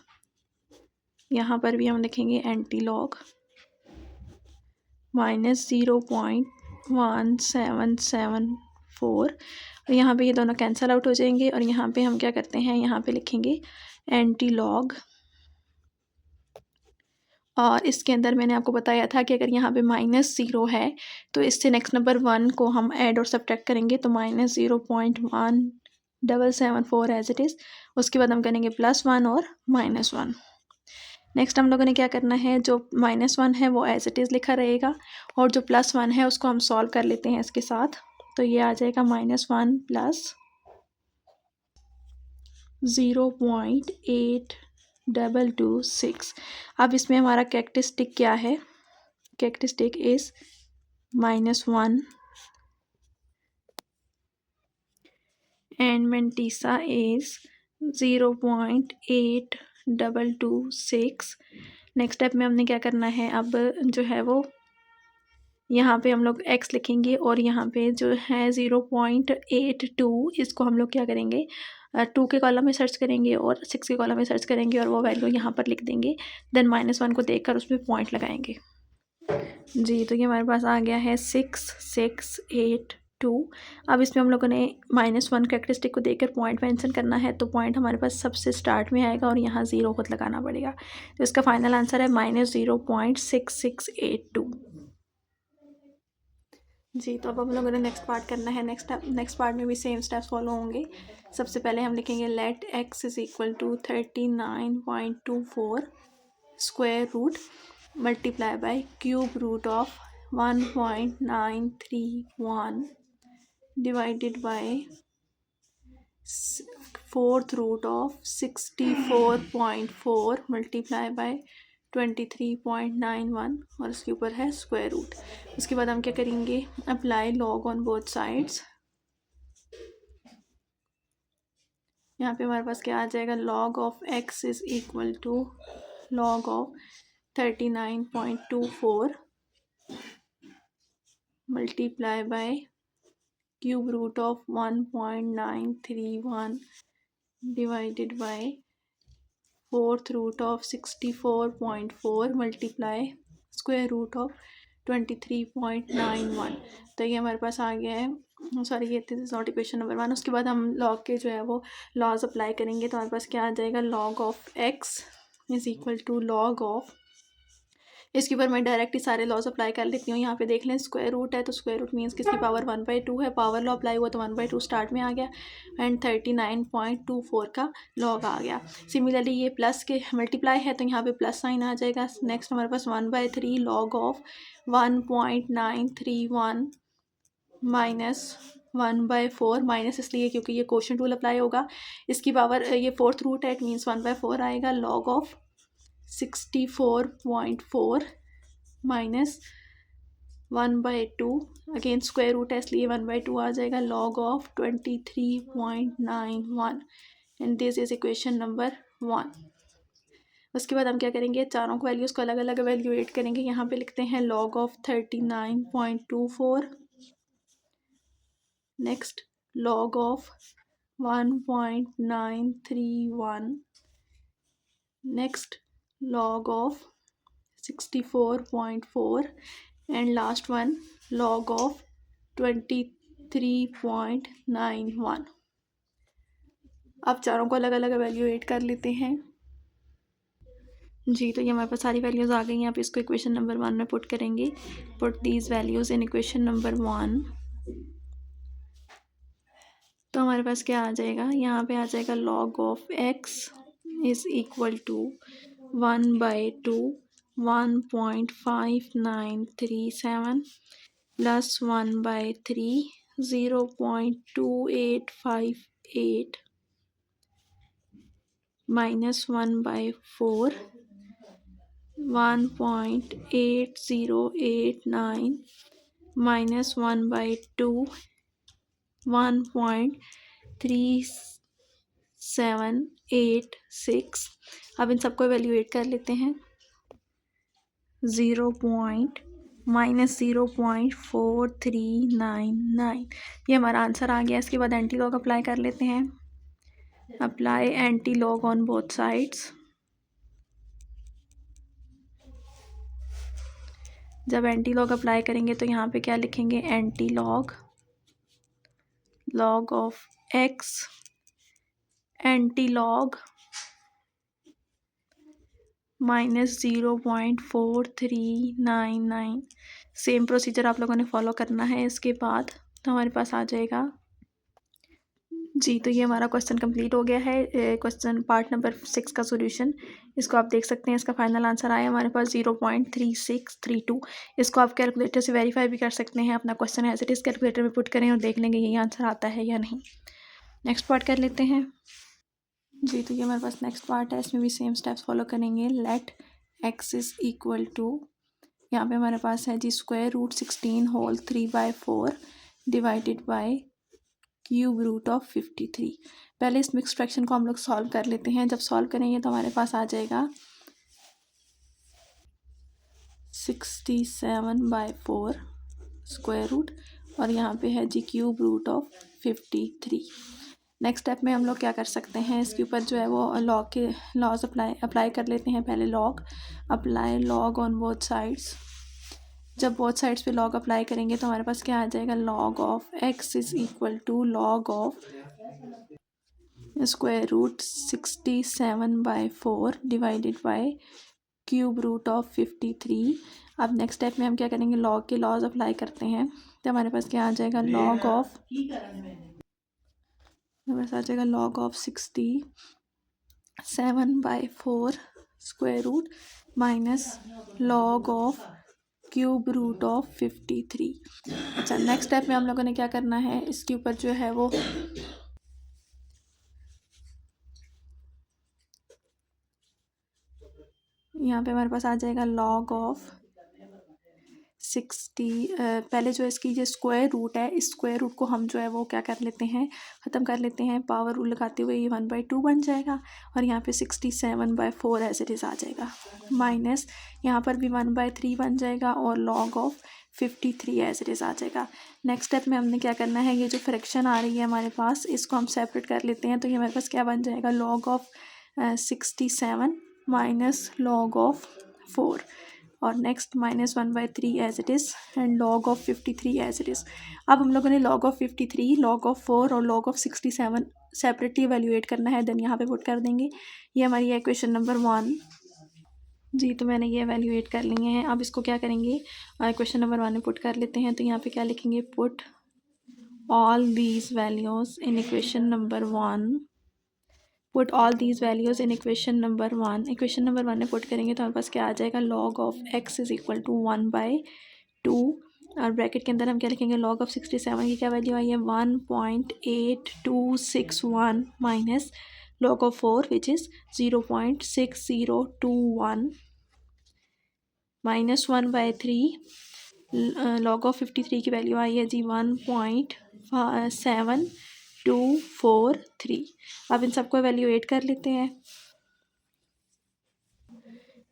यहाँ पर भी हम लिखेंगे एंटी लॉग -0.1774 और यहाँ पे ये दोनों कैंसिल आउट हो जाएंगे और यहाँ पे हम क्या करते हैं, यहाँ पे लिखेंगे एंटी लॉग। और इसके अंदर मैंने आपको बताया था कि अगर यहाँ पे -0 है तो इससे नेक्स्ट नंबर 1 को हम ऐड और सब्ट्रैक्ट करेंगे, तो -0.1774 एज इट इज़। उसके बाद हम करेंगे +1 और -1। नेक्स्ट हम लोगों ने क्या करना है, जो -1 है वो एज इट इज़ लिखा रहेगा और जो +1 है उसको हम सॉल्व कर लेते हैं इसके साथ। तो ये आ जाएगा -1 + 0.8226। अब इसमें हमारा कैरेक्टरिस्टिक क्या है, characteristic is -1 and mantissa is 0.8226। Next step में हमने क्या करना है, अब जो है वो यहाँ पे हम लोग x लिखेंगे और यहाँ पे जो है 0.82 इसको हम लोग क्या करेंगे, 2 के कॉलम में सर्च करेंगे और 6 के कॉलम में सर्च करेंगे और वो वैल्यू यहाँ पर लिख देंगे। देन -1 को देखकर उसमें पॉइंट लगाएंगे। जी, तो ये हमारे पास आ गया है 6682। अब इसमें हम लोगों ने -1 कैरेक्टरिस्टिक को देखकर पॉइंट मेंशन करना है, तो पॉइंट हमारे पास सबसे स्टार्ट में आएगा और यहाँ 0 खुद लगाना पड़ेगा। तो इसका फाइनल आंसर है -0.6682। जी, तो अब हम लोगों ने नेक्स्ट पार्ट करना है। नेक्स्ट पार्ट में भी सेम स्टेप्स फॉलो होंगे। सबसे पहले हम लिखेंगे let x is equal to 39.24 square root multiply by cube root of 1.931 divided by fourth root of 64.4 multiply by 23.91 और उसके ऊपर है स्क्वायर रूट। उसके बाद हम क्या करेंगे, apply log on both sides. यहाँ पे हमारे पास क्या आ जाएगा, log of x is equal to log of 39.24 multiply by cube root of 1.931 divided by fourth root of 64.4 multiply square root of 23.91। तो ये हमारे पास आ गया है, सॉरी ये this is not equation number 1। उसके बाद हम लॉग के जो है वो लॉज अप्लाई करेंगे तो हमारे पास क्या आ जाएगा, log of x is equal to log of, इसके ऊपर मैं डायरेक्ट ही सारे लॉज अप्लाई कर लेती हूँ। यहाँ पे देख लें स्क्वायर रूट है तो स्क्वायर रूट मीन्स किसकी पावर 1/2 है, पावर लॉ अप्लाई हुआ तो 1/2 स्टार्ट में आ गया एंड 39.24 का लॉग आ गया। सिमिलरली ये प्लस के मल्टीप्लाई है तो यहाँ पे प्लस साइन आ जाएगा। नेक्स्ट हमारे पास 1/3 लॉग ऑफ 1.931 माइनस 1/4, माइनस इसलिए क्योंकि ये क्वोशंट रूल अप्लाई होगा। इसकी पावर ये फोर्थ रूट है, इट मीन्स 1/4 आएगा। Log of 64.4 minus 1/2, again square root है इसलिए 1/2 आ जाएगा। Log of 23.91 and this is equation number 1। उसके बाद हम क्या करेंगे, चारों को वैल्यूज़ को अलग अलग एवेल्यूएट करेंगे। यहाँ पे लिखते हैं log of 39.24, next log of 1.931, next log of 64.4 and last one log of 23.91। अब चारों को अलग अलग एवेल्यूएट कर लेते हैं जी। तो ये हमारे पास सारी वैल्यूज़ आ गई हैं। आप इसको इक्वेशन नंबर 1 में पुट करेंगे, put these values in equation number 1। तो हमारे पास क्या आ जाएगा, यहाँ पे आ जाएगा log of x is equal to 1/2 1.5937 plus 1/3 0.2858 minus 1/4 1.8089 minus 1/2 1.3786। अब इन सबको एवेल्यूएट कर लेते हैं। 0.4399 ये हमारा आंसर आ गया। इसके बाद एंटी लॉग अप्लाई कर लेते हैं। Apply anti log on both sides. जब एंटी लॉग अप्लाई करेंगे तो यहाँ पे क्या लिखेंगे, anti log log of x anti log minus 0.4399। Same procedure आप लोगों ने फॉलो करना है। इसके बाद तो हमारे पास आ जाएगा जी। तो ये हमारा क्वेश्चन कंप्लीट हो गया है, क्वेश्चन पार्ट नंबर 6 का सॉल्यूशन। इसको आप देख सकते हैं, इसका फाइनल आंसर आया हमारे पास 0.3632। इसको आप कैलकुलेटर से वेरीफाई भी कर सकते हैं। अपना question as it is calculator में पुट करें और देख लेंगे यही आंसर आता है या नहीं। नेक्स्ट पार्ट कर लेते हैं जी। तो ये हमारे पास नेक्स्ट पार्ट है, इसमें भी सेम स्टेप्स फॉलो करेंगे। Let x is equal to, यहाँ पे हमारे पास है जी square root 16 whole 3/4 divided by cube root of 53। पहले इस मिक्स फ्रैक्शन को हम लोग सॉल्व कर लेते हैं। जब सॉल्व करेंगे तो हमारे पास आ जाएगा 67/4 स्क्वायर रूट और यहाँ पे है जी cube root of 53। Next step में हम लोग क्या कर सकते हैं, इसके ऊपर जो है वो लॉग के लॉज अप्लाई कर लेते हैं। पहले log apply log on both sides. जब बोथ साइड्स पे लॉग अप्लाई करेंगे तो हमारे पास क्या आ जाएगा, log of x is equal to log of square root 67/4 divided by cube root of 53। अब नेक्स्ट स्टेप में हम क्या करेंगे, लॉग के लॉज अप्लाई करते हैं। तो हमारे पास क्या आ जाएगा, लॉग ऑफ आ जाएगा log of 67/4 square root minus log of cube root of 53। अच्छा, नेक्स्ट स्टेप में हम लोगों ने क्या करना है, इसके ऊपर जो है वो यहाँ पे हमारे पास आ जाएगा लॉग ऑफ 60। पहले जो है इसकी जो स्क्वायर रूट है, इस स्क्वायर रूट को हम जो है वो क्या कर लेते हैं, ख़त्म कर लेते हैं, पावर रूल लगाते हुए ये 1/2 बन जाएगा और यहाँ पे 67/4 एज इट इज़ आ जाएगा, माइनस यहाँ पर भी 1/3 बन जाएगा और log of 53 as it is आ जाएगा। नेक्स्ट स्टेप में हमने क्या करना है, ये जो फ्रैक्शन आ रही है हमारे पास, इसको हम सेपरेट कर लेते हैं, तो ये हमारे पास क्या बन जाएगा, log of 67 minus log of 4 और next -1/3 as it is and log of 53 as it is. अब हम लोगों ने log ऑफ 53, log ऑफ 4 और log ऑफ 67 सेपरेटली एवेल्यूएट करना है, देन यहाँ पे पुट कर देंगे। ये हमारी है क्वेश्चन नंबर 1। जी, तो मैंने ये एवेल्यूएट कर लिए हैं। अब इसको क्या करेंगे, क्वेश्चन नंबर 1 में पुट कर लेते हैं, तो यहाँ पे क्या लिखेंगे, put all these values in equation number 1, put all these values in equation number 1। Equation number 1 में पुट करेंगे तो हमारे पास क्या आ जाएगा, log of x is equal to 1/2 और ब्रैकेट के अंदर हम क्या लिखेंगे, log ऑफ 67 की क्या वैल्यू आई है, 1.8261 minus log of 4 which is 0.6021 minus 1/3 log of 53 की वैल्यू आई है जी 1.7243। अब इन सबको एवेल्यूएट कर लेते हैं।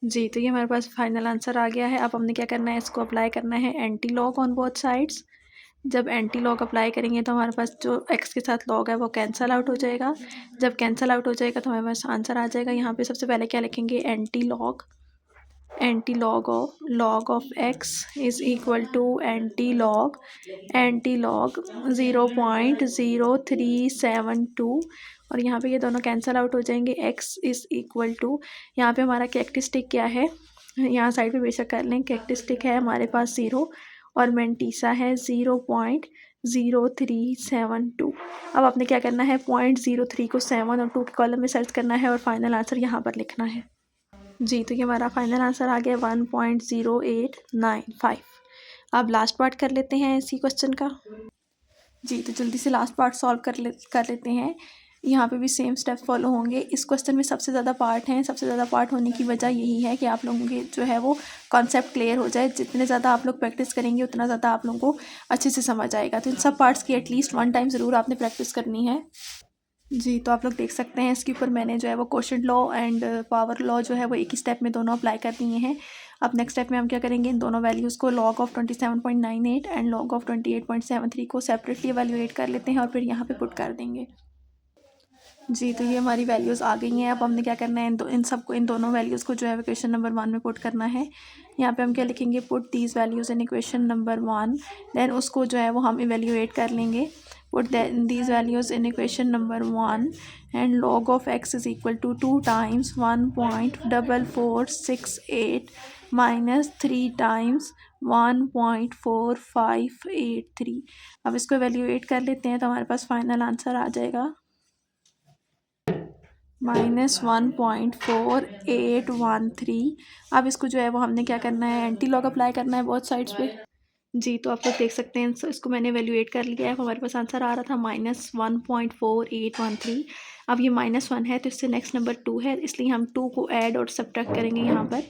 जी, तो ये हमारे पास फाइनल आंसर आ गया है। अब हमने क्या करना है, इसको अप्लाई करना है anti log on both sides. जब एंटी लॉग अप्लाई करेंगे तो हमारे पास जो x के साथ लॉग है वो कैंसिल आउट हो जाएगा। जब कैंसिल आउट हो जाएगा तो हमारे पास आंसर आ जाएगा। यहाँ पे सबसे पहले क्या लिखेंगे, antilog of x is equal to antilog 0.0372 और यहाँ पे ये दोनों कैंसिल आउट हो जाएंगे। x इज़ इक्वल टू, यहाँ पे हमारा कैरेक्टरिस्टिक क्या है, यहाँ साइड पे बेशक कर लें, कैरेक्टरिस्टिक है हमारे पास 0 और मेंटीसा है 0.0372। अब आपने क्या करना है, 0.03 को 7 और 2 के कॉलम में सर्च करना है और फाइनल आंसर यहाँ पर लिखना है। जी, तो ये हमारा फाइनल आंसर आ गया 1.0895। अब लास्ट पार्ट कर लेते हैं इसी क्वेश्चन का। जी, तो जल्दी से लास्ट पार्ट सॉल्व कर लेते हैं। यहाँ पे भी सेम स्टेप फॉलो होंगे। इस क्वेश्चन में सबसे ज़्यादा पार्ट हैं। सबसे ज़्यादा पार्ट होने की वजह यही है कि आप लोगों के जो है वो कॉन्सेप्ट क्लियर हो जाए। जितने ज़्यादा आप लोग प्रैक्टिस करेंगे उतना ज़्यादा आप लोगों को अच्छे से समझ आएगा। तो इन सब पार्ट्स की एटलीस्ट 1 टाइम ज़रूर आपने प्रैक्टिस करनी है। जी, तो आप लोग देख सकते हैं इसके ऊपर मैंने जो है वो quotient law and power law जो है वो एक ही स्टेप में दोनों अप्लाई कर दिए हैं। अब नेक्स्ट स्टेप में हम क्या करेंगे, इन दोनों वैल्यूज़ को log of 27.98 and log of 28.73 को सेपरेटली एवेल्यूएट कर लेते हैं और फिर यहाँ पे पुट कर देंगे। जी, तो ये हमारी वैल्यूज़ आ गई हैं। अब हमने क्या करना है, इन दोनों वैल्यूज़ को जो है इक्वेशन नंबर 1 में पुट करना है। यहाँ पे हम क्या लिखेंगे, put these values in equation number 1, then उसको जो है वो हम इवेल्यूएट कर लेंगे। Put these values in equation number 1 and log of x is equal to 2 times 1.4468 minus 3 times 1.4583। अब इसको इवेल्यूएट कर लेते हैं तो हमारे पास फाइनल आंसर आ जाएगा -1.4813। अब इसको जो है वो हमने क्या करना है, एंटी लॉग अप्लाई करना है बहुत साइड्स पे। जी, तो आप लोग देख सकते हैं इसको मैंने एवेल्यूएट कर लिया है। हमारे पास आंसर आ रहा था -1.4813। अब ये -1 है तो इससे नेक्स्ट नंबर 2 है, इसलिए हम 2 को ऐड और सब्ट्रैक्ट करेंगे। यहाँ पर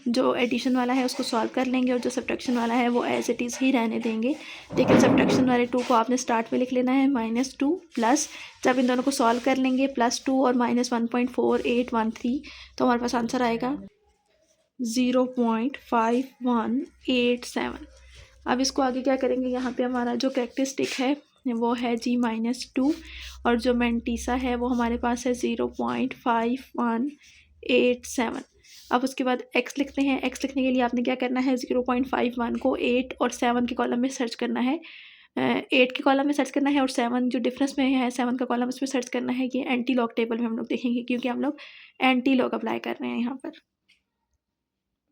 जो एडिशन वाला है उसको सॉल्व कर लेंगे और जो सब्ट्रैक्शन वाला है वो एज इट इज़ ही रहने देंगे। लेकिन सब्ट्रैक्शन वाले 2 को आपने स्टार्ट में लिख लेना है, -2 प्लस, जब इन दोनों को सॉल्व कर लेंगे +2 और -1.4813 तो हमारे पास आंसर आएगा 0.5187। अब इसको आगे क्या करेंगे, यहाँ पे हमारा जो कैरेक्टरिस्टिक है वो है जी -2 और जो मेंटीसा है वो हमारे पास है 0.5187। अब उसके बाद x लिखते हैं। x लिखने के लिए आपने क्या करना है, 0.51 को 8 और 7 के कॉलम में सर्च करना है। 8 के कॉलम में सर्च करना है और 7 जो डिफरेंस में है 7 का कॉलम उसमें सर्च करना है। ये एंटी लॉग टेबल में हम लोग देखेंगे क्योंकि हम लोग एंटी लॉग अप्लाई कर रहे हैं यहाँ पर।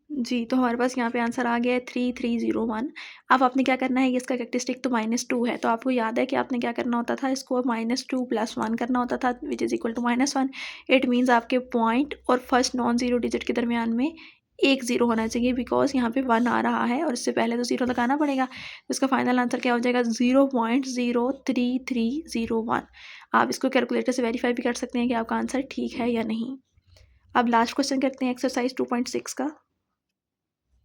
जी, तो हमारे पास यहाँ पे आंसर आ गया है 3301। अब आपने क्या करना है, ये इसका कैरेक्टरिस्टिक तो -2 है, तो आपको याद है कि आपने क्या करना होता था, इसको -2 + 1 करना होता था which is equal to -1। It means आपके पॉइंट और फर्स्ट नॉन ज़ीरो डिजिट के दरमियान में एक ज़ीरो होना चाहिए, बिकॉज यहाँ पे 1 आ रहा है और इससे पहले तो ज़ीरो लगाना पड़ेगा। तो इसका फाइनल आंसर क्या हो जाएगा? 0.03301। आप इसको कैलकुलेटर से वेरीफाई भी कर सकते हैं कि आपका आंसर ठीक है या नहीं। अब लास्ट क्वेश्चन करते हैं एक्सरसाइज 2.6 का।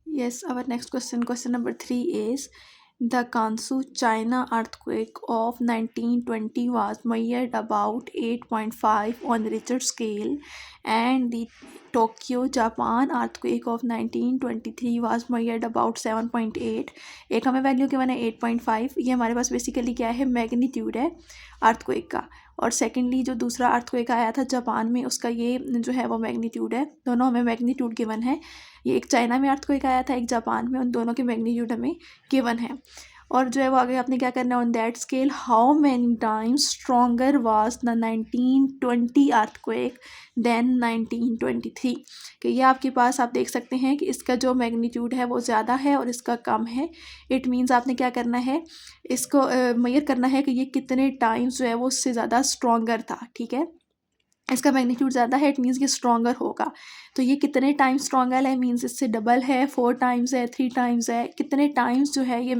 Yes, our next question number 3 is the Kansu China earthquake of 1920 was measured about 8.5 on Richter scale, and the Tokyo Japan earthquake of 1923 was measured about 7.8। एक हमें वैल्यू गिवन है 8.5, ये हमारे पास basically क्या है? मैग्नीट्यूड है earthquake का। और सेकेंडली जो दूसरा अर्थक्वेक आया था जापान में, उसका ये जो है वो मैग्नीट्यूड है। दोनों हमें मैग्नीट्यूड गिवन है। ये एक चाइना में अर्थक्वेक आया था, एक जापान में, उन दोनों के मैग्नीट्यूड हमें गिवन है। और जो है वो आगे आपने क्या करना है? On that scale how many times stronger was the 1920 earthquake than 1923। कि ये आपके पास आप देख सकते हैं कि इसका जो मैग्नीट्यूड है वो ज़्यादा है और इसका कम है। इट मीन्स आपने क्या करना है? इसको मेजर करना है कि ये कितने टाइम्स जो है वो उससे ज़्यादा स्ट्रॉन्गर था। ठीक है, इसका मैग्नीट्यूड ज़्यादा है, इट मीन्स ये स्ट्रॉन्गर होगा। तो ये कितने टाइम्स स्ट्रॉन्गर है? मीन्स इससे डबल है, 4 टाइम्स है, 3 टाइम्स है, कितने टाइम्स जो है ये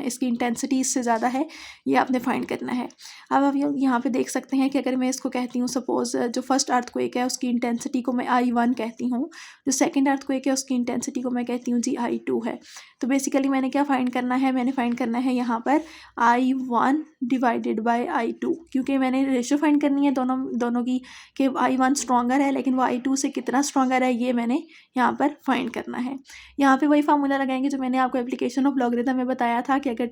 इसकी इंटेंसिटी इससे ज़्यादा है, ये आपने फाइंड करना है। अब आप यहाँ पे देख सकते हैं कि अगर मैं इसको कहती हूँ, सपोज़ जो फर्स्ट अर्थक्वेक है उसकी इंटेंसिटी को मैं I1 कहती हूँ, जो सेकेंड अर्थक्वेक है उसकी इंटेंसिटी को मैं कहती हूँ जी I2 है। तो बेसिकली मैंने क्या फाइंड करना है? मैंने फाइंड करना है यहाँ पर I1 डिवाइडेड बाई I2, क्योंकि मैंने रेशो फाइंड करनी है दोनों की, कि I1 स्ट्रॉन्गर है लेकिन वो I2 से कितना स्ट्रॉन्गर है, ये मैंने यहाँ पर फाइंड करना है। यहाँ पे वही फार्मूला लगाएंगे जो मैंने आपको एप्लीकेशन ऑफ लॉगरिथम में बताया था कि अगर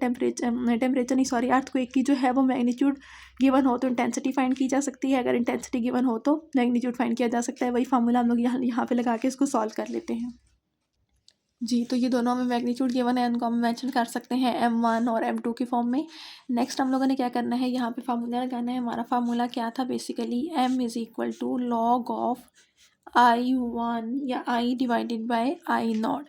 अर्थक्वेक की जो है वो मैग्नीट्यूड गिवन हो तो इंटेंसिटी फाइंड की जा सकती है, अगर इंटेंसिटी गिवन हो तो मैग्नीट्यूड फाइंड किया जा सकता है। वही फार्मूला हम लोग यहाँ पे लगा के इसको सॉल्व कर लेते हैं। जी, तो ये दोनों में मैग्नीट्यूड गिवन है, उनको हम मेंशन कर सकते हैं M1 और M2 की फॉर्म में। नेक्स्ट हम लोगों ने क्या करना है? यहाँ पे फार्मूला लगाना है। हमारा फार्मूला क्या था? Basically M is equal to log of I1 या I डिवाइडेड बाय I0।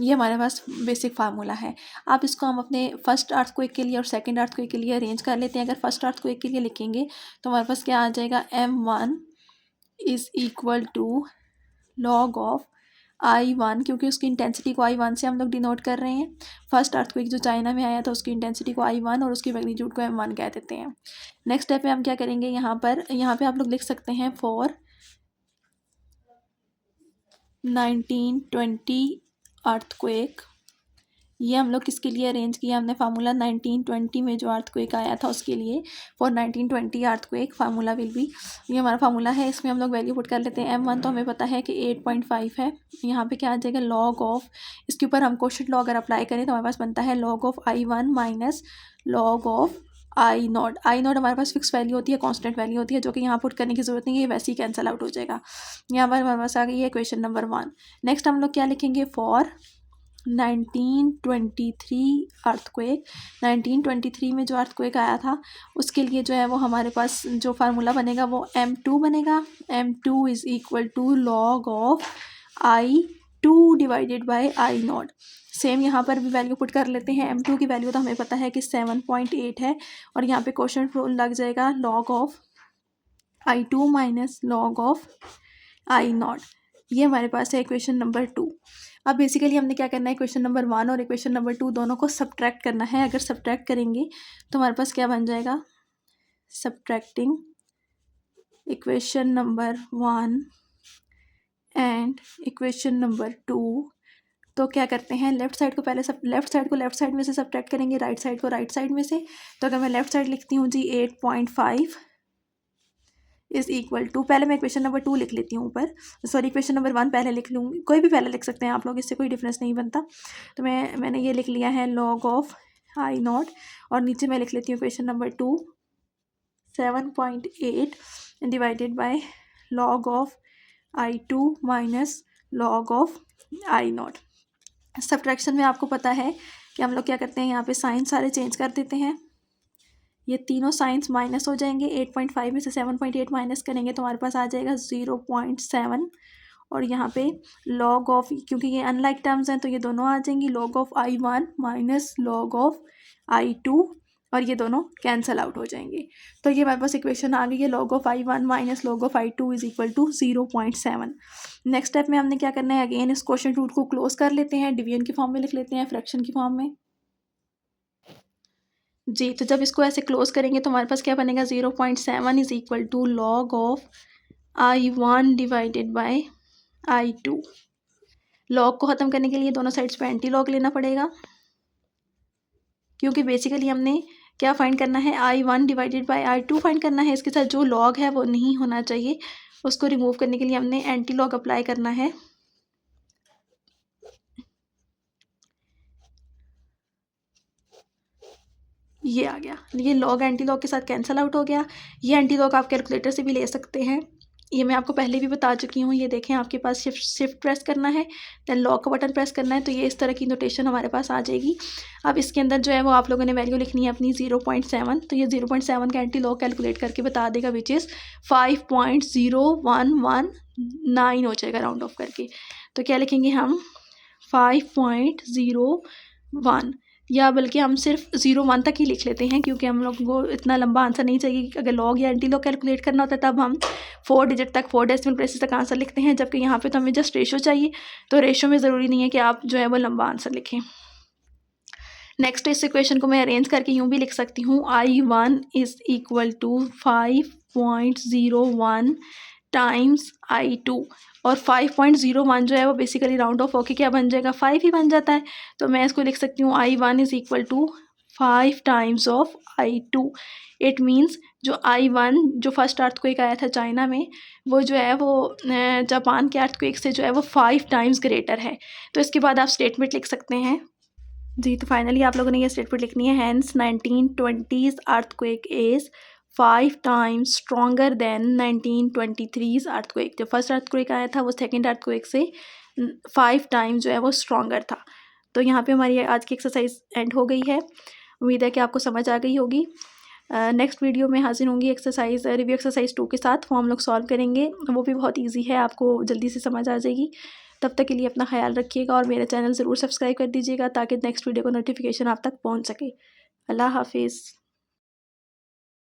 ये हमारे पास बेसिक फार्मूला है। आप इसको हम अपने फर्स्ट अर्थक्वेक के लिए और सेकंड अर्थक्वेक के लिए अरेंज कर लेते हैं। अगर फर्स्ट अर्थक्वेक के लिए लिखेंगे तो हमारे पास क्या आ जाएगा? M1 is equal to log of I1, क्योंकि उसकी इंटेंसिटी को I1 से हम लोग डिनोट कर रहे हैं। फर्स्ट अर्थक्वेक जो चाइना में आया था उसकी इंटेंसिटी को I1 और उसकी मैग्नीट्यूड को M1 कह देते हैं। नेक्स्ट स्टेप में हम क्या करेंगे? यहाँ पे आप लोग लिख सकते हैं फॉर 1920 अर्थक्वेक। ये हम लोग किसके लिए अरेंज किया? हमने फार्मूला 1920 में जो अर्थक्वेक आया था उसके लिए। For 1920 earthquake formula will be, ये हमारा फार्मूला है, इसमें हम लोग वैल्यू पुट कर लेते हैं। M1 तो हमें पता है कि 8.5 है। यहाँ पे क्या आ जाएगा? लॉग ऑफ, इसके ऊपर हम क्वोशिएंट लॉ अगर अप्लाई करें तो हमारे पास बनता है log of I1 minus log of I0। I0 हमारे पास फिक्स वैल्यू होती है, कांस्टेंट वैल्यू होती है, जो कि यहाँ पुट करने की जरूरत नहीं है, ये वैसे ही कैंसिल आउट हो जाएगा। यहाँ पर हमारे पास आ गई है क्वेश्चन नंबर 1। नेक्स्ट हम लोग क्या लिखेंगे? For 1923 earthquake. 1923 में जो अर्थक्वेक आया था उसके लिए जो है वो हमारे पास जो फार्मूला बनेगा वो M2 बनेगा। M2 is equal to log of I2 divided by I0। Same यहाँ पर भी वैल्यू पुट कर लेते हैं। M2 की वैल्यू तो हमें पता है कि 7.8 है और यहाँ पे क्वोशिएंट रूल लग जाएगा log of I2 minus log of I0। ये हमारे पास है इक्वेशन नंबर 2। अब बेसिकली हमने क्या करना है? इक्वेशन नंबर 1 और इक्वेशन नंबर 2 दोनों को सब्ट्रैक्ट करना है। अगर सब्ट्रैक्ट करेंगे तो हमारे पास क्या बन जाएगा? Subtracting equation number 1 and equation number 2। तो क्या करते हैं? लेफ्ट साइड को लेफ्ट साइड में से सब्ट्रैक्ट करेंगे, राइट साइड को राइट साइड में से। तो अगर मैं लेफ्ट साइड लिखती हूँ जी 8.5 इज़ इक्वल टू, पहले मैं इक्वेशन नंबर 2 लिख लेती हूँ ऊपर, सॉरी इक्वेशन नंबर 1 पहले लिख लूँगी, कोई भी पहले लिख सकते हैं आप लोग, इससे कोई डिफरेंस नहीं बनता। तो मैंने ये लिख लिया है लॉग ऑफ I0 और नीचे मैं लिख लेती हूँ equation number 2 7.8 divided by log of I2 minus log of I0। Subtraction में आपको पता है कि हम लोग क्या करते हैं? यहाँ पे साइन सारे चेंज कर देते हैं, ये तीनों साइंस माइनस हो जाएंगे। 8.5 में से 7.8 माइनस करेंगे तो हमारे पास आ जाएगा 0.7 और यहाँ पे लॉग ऑफ, क्योंकि ये अनलाइक टर्म्स हैं तो ये दोनों आ जाएंगी, log of I1 minus log of I2 और ये दोनों कैंसिल आउट हो जाएंगे। तो ये हमारे पास इक्वेशन आ गई है, log of I1 minus log of I2 is equal to 0.7। Next step में हमने क्या करना है, अगेन इस क्वेश्चन रूट को क्लोज कर लेते हैं, डिवीजन की फॉर्म में लिख लेते हैं, फ्रैक्शन की फॉर्म में जी। तो जब इसको ऐसे क्लोज करेंगे तो हमारे पास क्या बनेगा, 0.7 is equal to log of I1 divided by I2। Log को ख़त्म करने के लिए दोनों साइड्स पे एंटी लॉग लेना पड़ेगा, क्योंकि बेसिकली हमने क्या फाइंड करना है, I1 divided by I2 find करना है। इसके साथ जो लॉग है वो नहीं होना चाहिए, उसको रिमूव करने के लिए हमने एंटी लॉग अप्लाई करना है। ये आ गया, ये लॉग एंटी लॉग के साथ कैंसिल आउट हो गया। ये एंटी लॉग आप कैलकुलेटर से भी ले सकते हैं, ये मैं आपको पहले भी बता चुकी हूँ। ये देखें, आपके पास शिफ्ट प्रेस करना है, देन लॉक का बटन प्रेस करना है, तो ये इस तरह की नोटेशन हमारे पास आ जाएगी। अब इसके अंदर जो है वो आप लोगों ने वैल्यू लिखनी है अपनी 0.7। तो ये 0.7 का एंटी लॉग कैलकुलेट करके बता देगा, विच इज़ 5.0119 हो जाएगा राउंड ऑफ करके। तो क्या लिखेंगे हम, 5.01, या बल्कि हम सिर्फ 0.1 तक ही लिख लेते हैं, क्योंकि हम लोग को इतना लंबा आंसर नहीं चाहिए। अगर लॉग या एंटी लॉग कैलकुलेट करना होता है तब हम 4 डिजिट तक, 4 डेसिमल प्लेसेस तक आंसर लिखते हैं, जबकि यहाँ पे तो हमें जस्ट रेशो चाहिए। तो रेशो में ज़रूरी नहीं है कि आप जो है वो लंबा आंसर लिखें। नेक्स्ट इस इक्वेशन को मैं अरेंज करके यूँ भी लिख सकती हूँ, I1 is equal to 5.01 times I2, और 5.01 जो है वो बेसिकली राउंड ऑफ होके क्या बन जाएगा, 5 ही बन जाता है। तो मैं इसको लिख सकती हूँ I1 is equal to 5 times of I2। It means जो I1 जो फर्स्ट अर्थक्वेक आया था चाइना में, वो जो है वो जापान के अर्थक्वेक से जो है वो 5 टाइम्स ग्रेटर है। तो इसके बाद आप स्टेटमेंट लिख सकते हैं जी। तो फाइनली आप लोगों ने ये स्टेटमेंट लिखनी है, hence 1920s earthquake is 5 times stronger than 1923 earthquake. जो फर्स्ट अर्थक्वेक आया था वो सेकेंड अर्थक्वेक से 5 टाइम्स जो है वो स्ट्रॉन्गर था। तो यहाँ पे हमारी आज की एक्सरसाइज एंड हो गई है। उम्मीद है कि आपको समझ आ गई होगी। नेक्स्ट वीडियो में हाजिर होंगी एक्सरसाइज रिव्यू एक्सरसाइज 2 के साथ, वो हम लोग सॉल्व करेंगे। वो भी बहुत ईजी है, आपको जल्दी से समझ आ जाएगी। तब तक के लिए अपना ख्याल रखिएगा और मेरा चैनल ज़रूर सब्सक्राइब कर दीजिएगा, ताकि नेक्स्ट वीडियो का नोटिफिकेशन आप तक पहुंच सके। अल्लाह हाफिज़।